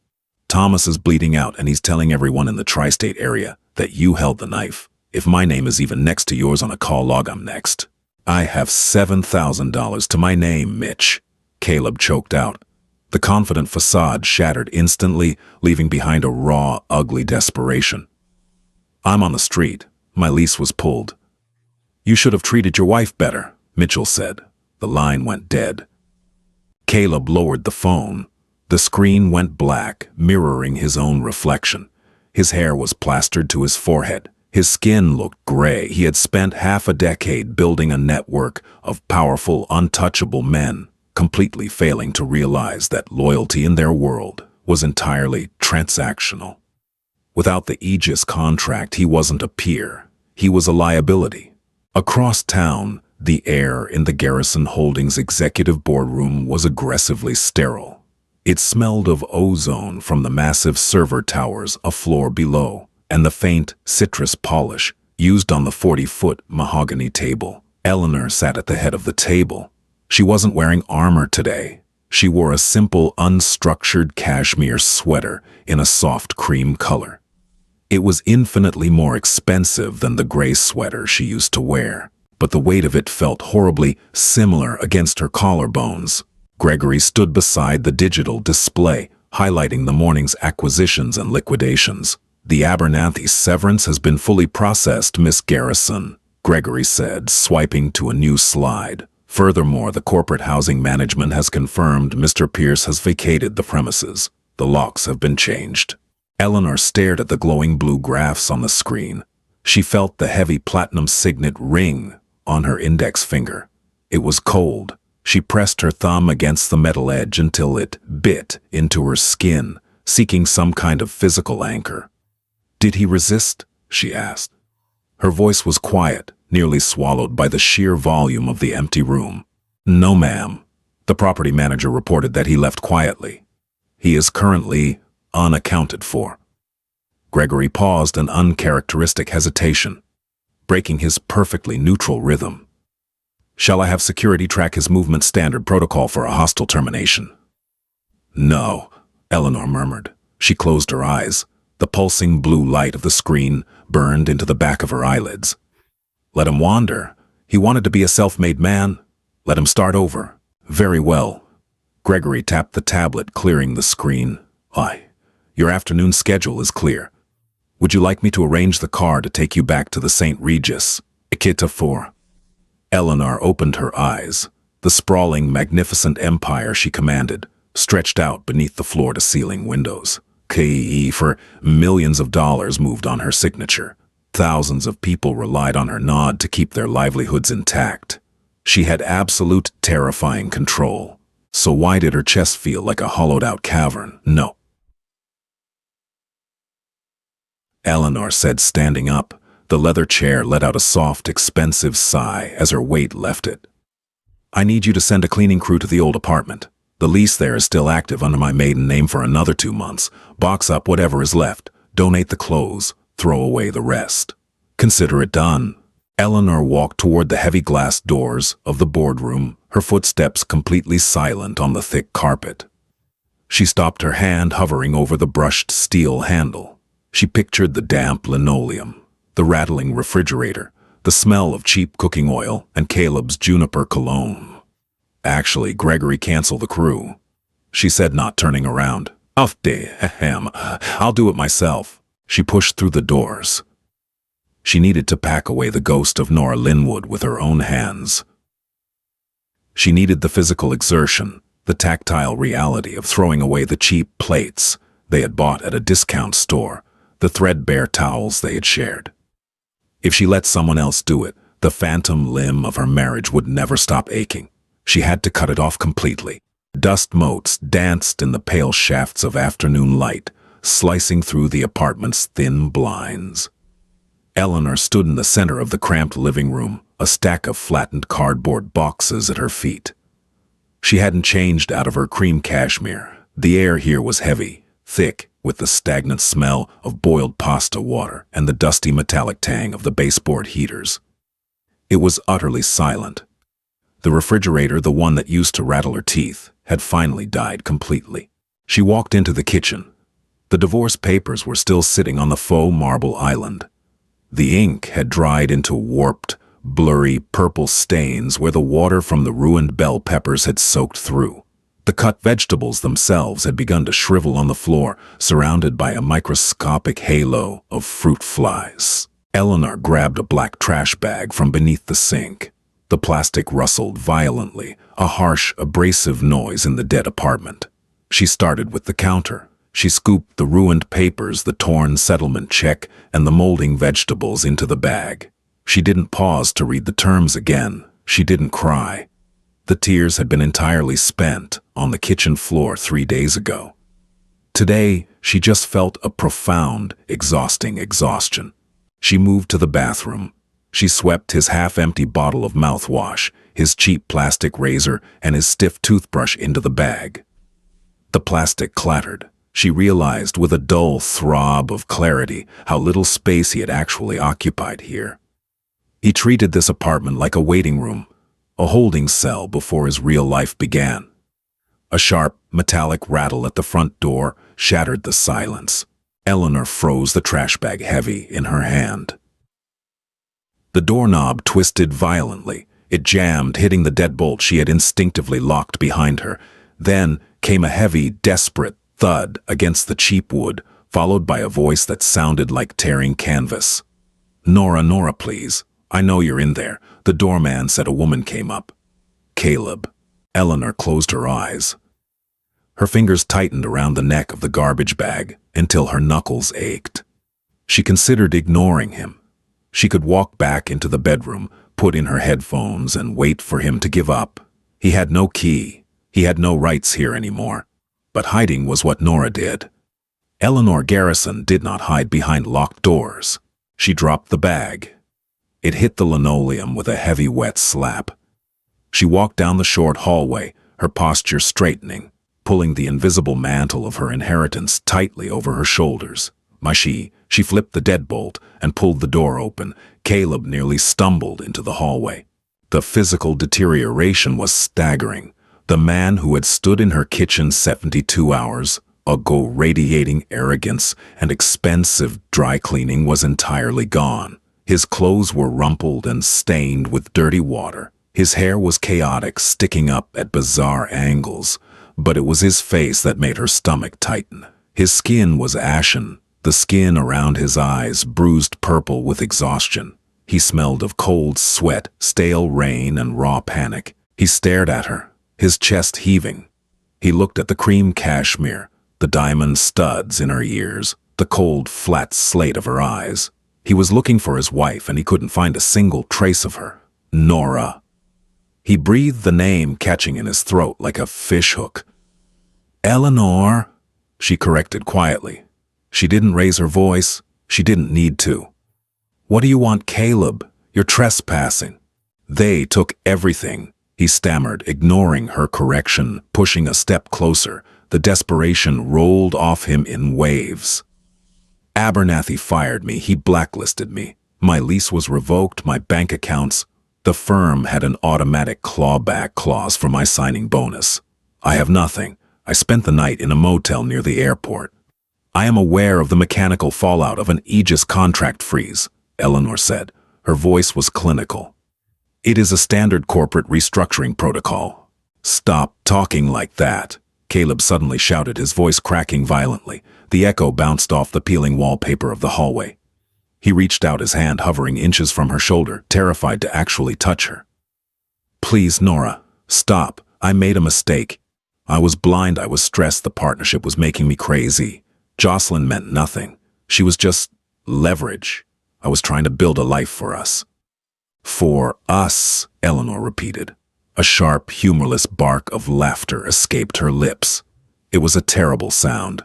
Thomas is bleeding out, and he's telling everyone in the tri-state area that you held the knife. If my name is even next to yours on a call log, I'm next. I have $7,000 to my name, Mitch," Caleb choked out. The confident facade shattered instantly, leaving behind a raw, ugly desperation. "I'm on the street. My lease was pulled." "You should have treated your wife better," Mitchell said. The line went dead. Caleb lowered the phone. The screen went black, mirroring his own reflection. His hair was plastered to his forehead. His skin looked gray. He had spent half a decade building a network of powerful, untouchable men, completely failing to realize that loyalty in their world was entirely transactional. Without the Aegis contract, he wasn't a peer. He was a liability. Across town, the air in the Garrison Holdings executive boardroom was aggressively sterile. It smelled of ozone from the massive server towers a floor below, and the faint citrus polish used on the 40-foot mahogany table. Eleanor sat at the head of the table. She wasn't wearing armor today. She wore a simple, unstructured cashmere sweater in a soft cream color. It was infinitely more expensive than the gray sweater she used to wear, but the weight of it felt horribly similar against her collarbones. Gregory stood beside the digital display, highlighting the morning's acquisitions and liquidations. "The Abernathy severance has been fully processed, Miss Garrison," Gregory said, swiping to a new slide. "Furthermore, the corporate housing management has confirmed Mr. Pierce has vacated the premises. The locks have been changed." Eleanor stared at the glowing blue graphs on the screen. She felt the heavy platinum signet ring on her index finger. It was cold. She pressed her thumb against the metal edge until it bit into her skin, seeking some kind of physical anchor. "Did he resist?" she asked. Her voice was quiet, nearly swallowed by the sheer volume of the empty room. "No, ma'am." The property manager reported that he left quietly. "He is currently unaccounted for." Gregory paused an uncharacteristic hesitation, breaking his perfectly neutral rhythm. "Shall I have security track his movement? Standard protocol for a hostile termination." "No," Eleanor murmured. She closed her eyes. The pulsing blue light of the screen burned into the back of her eyelids. Let him wander. He wanted to be a self-made man. Let him start over. "Very well." Gregory tapped the tablet, clearing the screen. "Why, your afternoon schedule is clear. Would you like me to arrange the car to take you back to the St. Regis? Ikita 4. Eleanor opened her eyes. The sprawling, magnificent empire she commanded stretched out beneath the floor-to-ceiling windows. KE for millions of dollars moved on her signature. Thousands of people relied on her nod to keep their livelihoods intact. She had absolute, terrifying control. So why did her chest feel like a hollowed-out cavern? "No," Eleanor said, standing up. The leather chair let out a soft, expensive sigh as her weight left it. "I need you to send a cleaning crew to the old apartment. The lease there is still active under my maiden name for another 2 months. Box up whatever is left. Donate the clothes. Throw away the rest. Consider it done." Eleanor walked toward the heavy glass doors of the boardroom, her footsteps completely silent on the thick carpet. She stopped, her hand hovering over the brushed steel handle. She pictured the damp linoleum, the rattling refrigerator, the smell of cheap cooking oil, and Caleb's juniper cologne. "Actually, Gregory, cancel the crew," she said, not turning around. I'll do it myself." She pushed through the doors. She needed to pack away the ghost of Nora Linwood with her own hands. She needed the physical exertion, the tactile reality of throwing away the cheap plates they had bought at a discount store, the threadbare towels they had shared. If she let someone else do it, the phantom limb of her marriage would never stop aching. She had to cut it off completely. Dust motes danced in the pale shafts of afternoon light, slicing through the apartment's thin blinds. Eleanor stood in the center of the cramped living room, a stack of flattened cardboard boxes at her feet. She hadn't changed out of her cream cashmere. The air here was heavy, thick, with the stagnant smell of boiled pasta water and the dusty metallic tang of the baseboard heaters. It was utterly silent. The refrigerator, the one that used to rattle her teeth, had finally died completely. She walked into the kitchen. The divorce papers were still sitting on the faux marble island. The ink had dried into warped, blurry purple stains where the water from the ruined bell peppers had soaked through. The cut vegetables themselves had begun to shrivel on the floor, surrounded by a microscopic halo of fruit flies. Eleanor grabbed a black trash bag from beneath the sink. The plastic rustled violently, a harsh, abrasive noise in the dead apartment. She started with the counter. She scooped the ruined papers, the torn settlement check, and the molding vegetables into the bag. She didn't pause to read the terms again. She didn't cry. The tears had been entirely spent on the kitchen floor 3 days ago. Today, she just felt a profound, exhausting exhaustion. She moved to the bathroom. She swept his half-empty bottle of mouthwash, his cheap plastic razor, and his stiff toothbrush into the bag. The plastic clattered. She realized with a dull throb of clarity how little space he had actually occupied here. He treated this apartment like a waiting room, a holding cell before his real life began. A sharp, metallic rattle at the front door shattered the silence. Eleanor froze the trash bag heavy in her hand. The doorknob twisted violently. It jammed, hitting the deadbolt she had instinctively locked behind her. Then came a heavy, desperate thud against the cheap wood, followed by a voice that sounded like tearing canvas. Nora, please. I know you're in there," the doorman said. A woman came up. "Caleb." Eleanor closed her eyes. Her fingers tightened around the neck of the garbage bag until her knuckles ached. She considered ignoring him. She could walk back into the bedroom, put in her headphones, and wait for him to give up. He had no key. He had no rights here anymore. But hiding was what Nora did. Eleanor Garrison did not hide behind locked doors. She dropped the bag. It hit the linoleum with a heavy, wet slap. She walked down the short hallway, her posture straightening, pulling the invisible mantle of her inheritance tightly over her shoulders. She flipped the deadbolt and pulled the door open. Caleb nearly stumbled into the hallway. The physical deterioration was staggering. The man who had stood in her kitchen 72 hours ago, radiating arrogance and expensive dry cleaning, was entirely gone. His clothes were rumpled and stained with dirty water. His hair was chaotic, sticking up at bizarre angles, but it was his face that made her stomach tighten. His skin was ashen, the skin around his eyes bruised purple with exhaustion. He smelled of cold sweat, stale rain, and raw panic. He stared at her, his chest heaving. He looked at the cream cashmere, the diamond studs in her ears, the cold, flat slate of her eyes. He was looking for his wife, and he couldn't find a single trace of her. Nora. He breathed the name, catching in his throat like a fishhook. Eleanor, she corrected quietly. She didn't raise her voice. She didn't need to. What do you want, Caleb? You're trespassing. They took everything, he stammered, ignoring her correction, pushing a step closer. The desperation rolled off him in waves. Abernathy fired me. He blacklisted me. My lease was revoked, my bank accounts. The firm had an automatic clawback clause for my signing bonus. I have nothing. I spent the night in a motel near the airport. I am aware of the mechanical fallout of an Aegis contract freeze, Eleanor said. Her voice was clinical. It is a standard corporate restructuring protocol. Stop talking like that, Caleb suddenly shouted, his voice cracking violently. The echo bounced off the peeling wallpaper of the hallway. He reached out, his hand hovering inches from her shoulder, terrified to actually touch her. Please, Nora, stop. I made a mistake. I was blind, I was stressed, the partnership was making me crazy. Jocelyn meant nothing. She was just leverage. I was trying to build a life for us. For us, Eleanor repeated. A sharp, humorless bark of laughter escaped her lips. It was a terrible sound.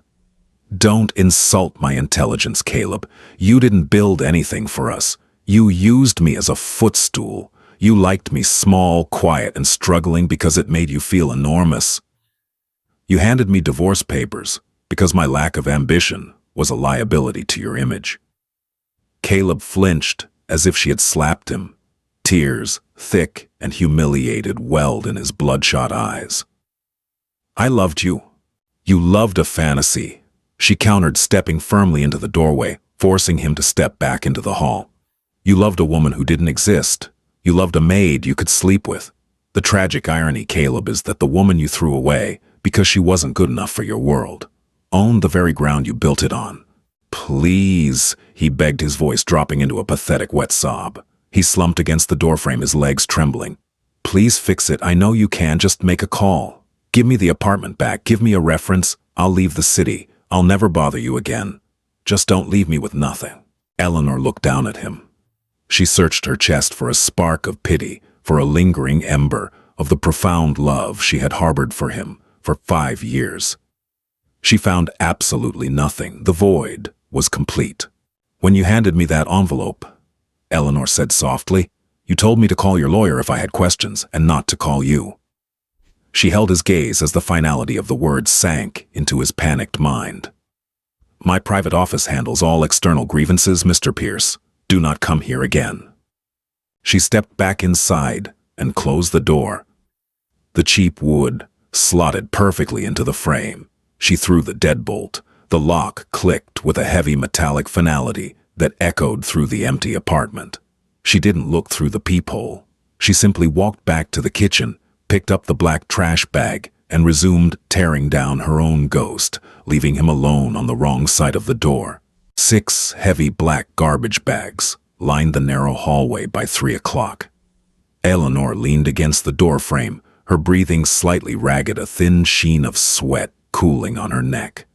Don't insult my intelligence, Caleb. You didn't build anything for us. You used me as a footstool. You liked me small, quiet, and struggling because it made you feel enormous. You handed me divorce papers because my lack of ambition was a liability to your image. Caleb flinched as if she had slapped him. Tears, thick and humiliated, welled in his bloodshot eyes. I loved you. You loved a fantasy, she countered, stepping firmly into the doorway, forcing him to step back into the hall. You loved a woman who didn't exist. You loved a maid you could sleep with. The tragic irony, Caleb, is that the woman you threw away because she wasn't good enough for your world owned the very ground you built it on. Please, he begged, his voice dropping into a pathetic wet sob. He slumped against the doorframe, his legs trembling. Please fix it. I know you can. Just make a call. Give me the apartment back. Give me a reference. I'll leave the city. I'll never bother you again. Just don't leave me with nothing. Eleanor looked down at him. She searched her chest for a spark of pity, for a lingering ember of the profound love she had harbored for him for 5 years. She found absolutely nothing. The void was complete. When you handed me that envelope, Eleanor said softly, you told me to call your lawyer if I had questions and not to call you. She held his gaze as the finality of the words sank into his panicked mind. My private office handles all external grievances, Mr. Pierce. Do not come here again. She stepped back inside and closed the door. The cheap wood slotted perfectly into the frame. She threw the deadbolt. The lock clicked with a heavy metallic finality that echoed through the empty apartment. She didn't look through the peephole. She simply walked back to the kitchen, picked up the black trash bag, and resumed tearing down her own ghost, leaving him alone on the wrong side of the door. 6 heavy black garbage bags lined the narrow hallway by 3 o'clock. Eleanor leaned against the doorframe, her breathing slightly ragged, a thin sheen of sweat cooling on her neck.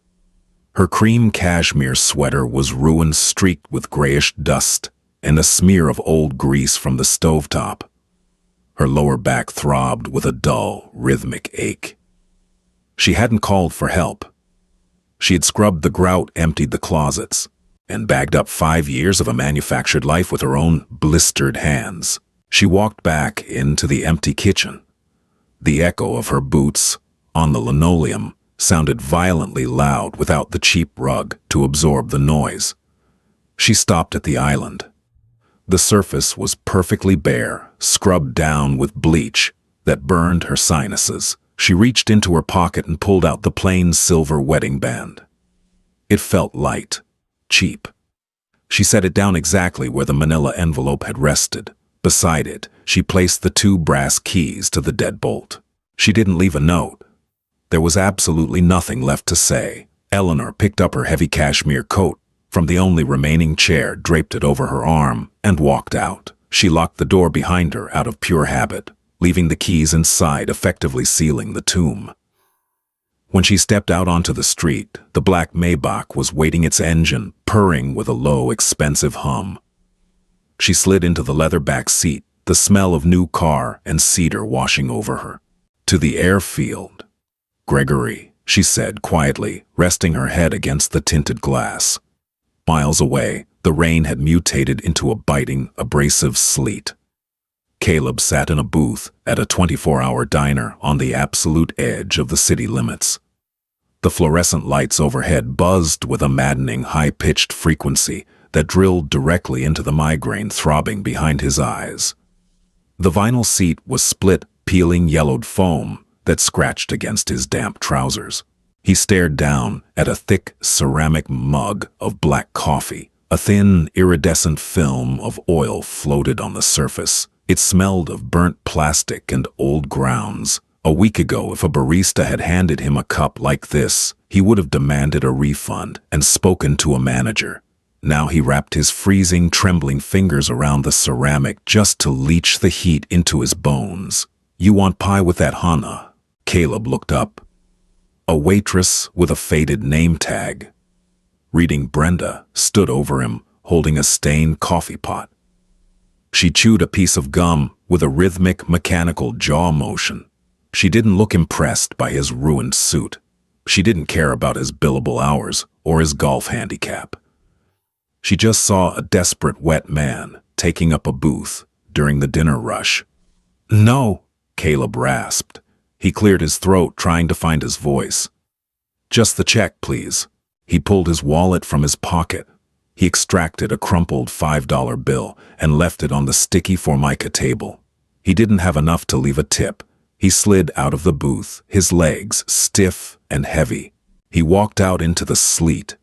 Her cream cashmere sweater was ruined, streaked with grayish dust and a smear of old grease from the stovetop. Her lower back throbbed with a dull, rhythmic ache. She hadn't called for help. She had scrubbed the grout, emptied the closets, and bagged up 5 years of a manufactured life with her own blistered hands. She walked back into the empty kitchen. The echo of her boots on the linoleum sounded violently loud without the cheap rug to absorb the noise. She stopped at the island. The surface was perfectly bare, scrubbed down with bleach that burned her sinuses. She reached into her pocket and pulled out the plain silver wedding band. It felt light, cheap. She set it down exactly where the manila envelope had rested. Beside it, she placed the 2 brass keys to the deadbolt. She didn't leave a note. There was absolutely nothing left to say. Eleanor picked up her heavy cashmere coat from the only remaining chair, draped it over her arm, and walked out. She locked the door behind her out of pure habit, leaving the keys inside, effectively sealing the tomb. When she stepped out onto the street, the black Maybach was waiting its engine, purring with a low, expensive hum. She slid into the leather back seat, the smell of new car and cedar washing over her. To the airfield. "Gregory," she said quietly, resting her head against the tinted glass. Miles away, the rain had mutated into a biting, abrasive sleet. Caleb sat in a booth at a 24-hour diner on the absolute edge of the city limits. The fluorescent lights overhead buzzed with a maddening, high-pitched frequency that drilled directly into the migraine throbbing behind his eyes. The vinyl seat was split, peeling yellowed foam that scratched against his damp trousers. He stared down at a thick ceramic mug of black coffee. A thin, iridescent film of oil floated on the surface. It smelled of burnt plastic and old grounds. A week ago, if a barista had handed him a cup like this, he would have demanded a refund and spoken to a manager. Now he wrapped his freezing, trembling fingers around the ceramic just to leach the heat into his bones. "You want pie with that, Hannah?" Caleb looked up. A waitress with a faded name tag, reading Brenda, stood over him, holding a stained coffee pot. She chewed a piece of gum with a rhythmic, mechanical jaw motion. She didn't look impressed by his ruined suit. She didn't care about his billable hours or his golf handicap. She just saw a desperate wet man taking up a booth during the dinner rush. "No," Caleb rasped. He cleared his throat, trying to find his voice. "Just the check, please." He pulled his wallet from his pocket. He extracted a crumpled $5 bill and left it on the sticky Formica table. He didn't have enough to leave a tip. He slid out of the booth, his legs stiff and heavy. He walked out into the sleet.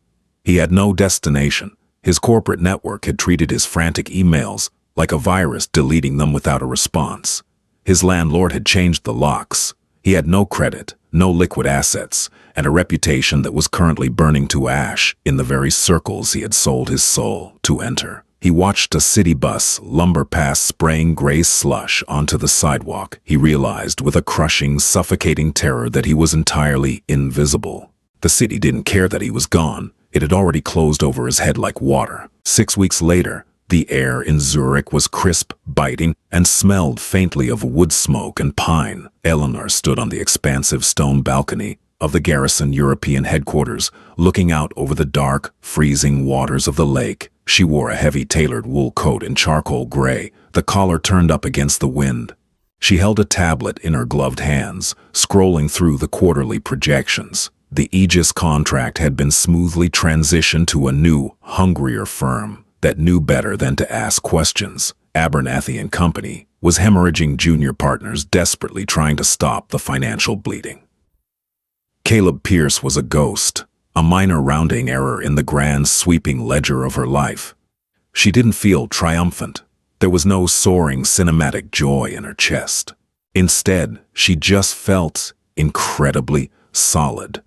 He had no destination. His corporate network had treated his frantic emails like a virus, deleting them without a response. His landlord had changed the locks. He had no credit, no liquid assets, and a reputation that was currently burning to ash in the very circles he had sold his soul to enter. He watched a city bus lumber past, spraying gray slush onto the sidewalk. He realized with a crushing, suffocating terror that he was entirely invisible. The city didn't care that he was gone. It had already closed over his head like water. 6 weeks later, the air in Zurich was crisp, biting, and smelled faintly of wood smoke and pine. Eleanor stood on the expansive stone balcony of the garrison European headquarters, looking out over the dark, freezing waters of the lake. She wore a heavy tailored wool coat in charcoal gray, the collar turned up against the wind. She held a tablet in her gloved hands, scrolling through the quarterly projections. The Aegis contract had been smoothly transitioned to a new, hungrier firm that knew better than to ask questions. Abernathy and Company was hemorrhaging junior partners, desperately trying to stop the financial bleeding. Caleb Pierce was a ghost, a minor rounding error in the grand sweeping ledger of her life. She didn't feel triumphant. There was no soaring cinematic joy in her chest. Instead, she just felt incredibly solid.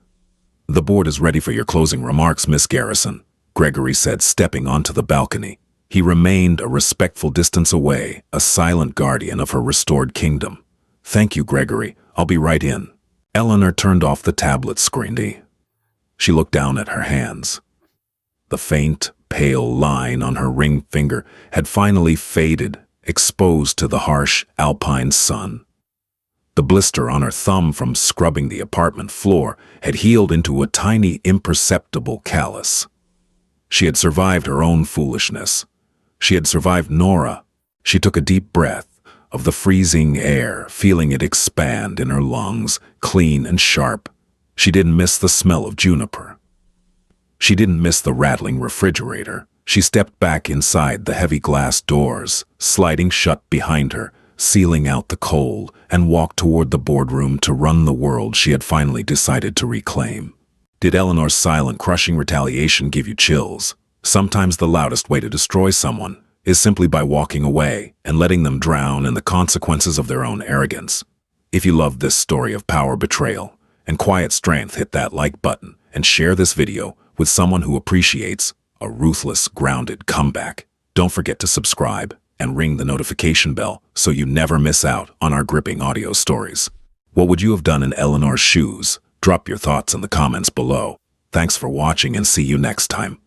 "The board is ready for your closing remarks, Miss Garrison," Gregory said, stepping onto the balcony. He remained a respectful distance away, a silent guardian of her restored kingdom. "Thank you, Gregory. I'll be right in." Eleanor turned off the tablet screen. She looked down at her hands. The faint, pale line on her ring finger had finally faded exposed to the harsh alpine sun. The blister on her thumb from scrubbing the apartment floor had healed into a tiny, imperceptible callus. She had survived her own foolishness. She had survived Nora. She took a deep breath of the freezing air, feeling it expand in her lungs, clean and sharp. She didn't miss the smell of juniper. She didn't miss the rattling refrigerator. She stepped back inside the heavy glass doors, sliding shut behind her, sealing out the cold, and walked toward the boardroom to run the world she had finally decided to reclaim. Did Eleanor's silent, crushing retaliation give you chills? Sometimes the loudest way to destroy someone is simply by walking away and letting them drown in the consequences of their own arrogance. If you love this story of power, betrayal, and quiet strength, hit that like button and share this video with someone who appreciates a ruthless, grounded comeback. Don't forget to subscribe and ring the notification bell so you never miss out on our gripping audio stories. What would you have done in Eleanor's shoes? Drop your thoughts in the comments below. Thanks for watching and see you next time.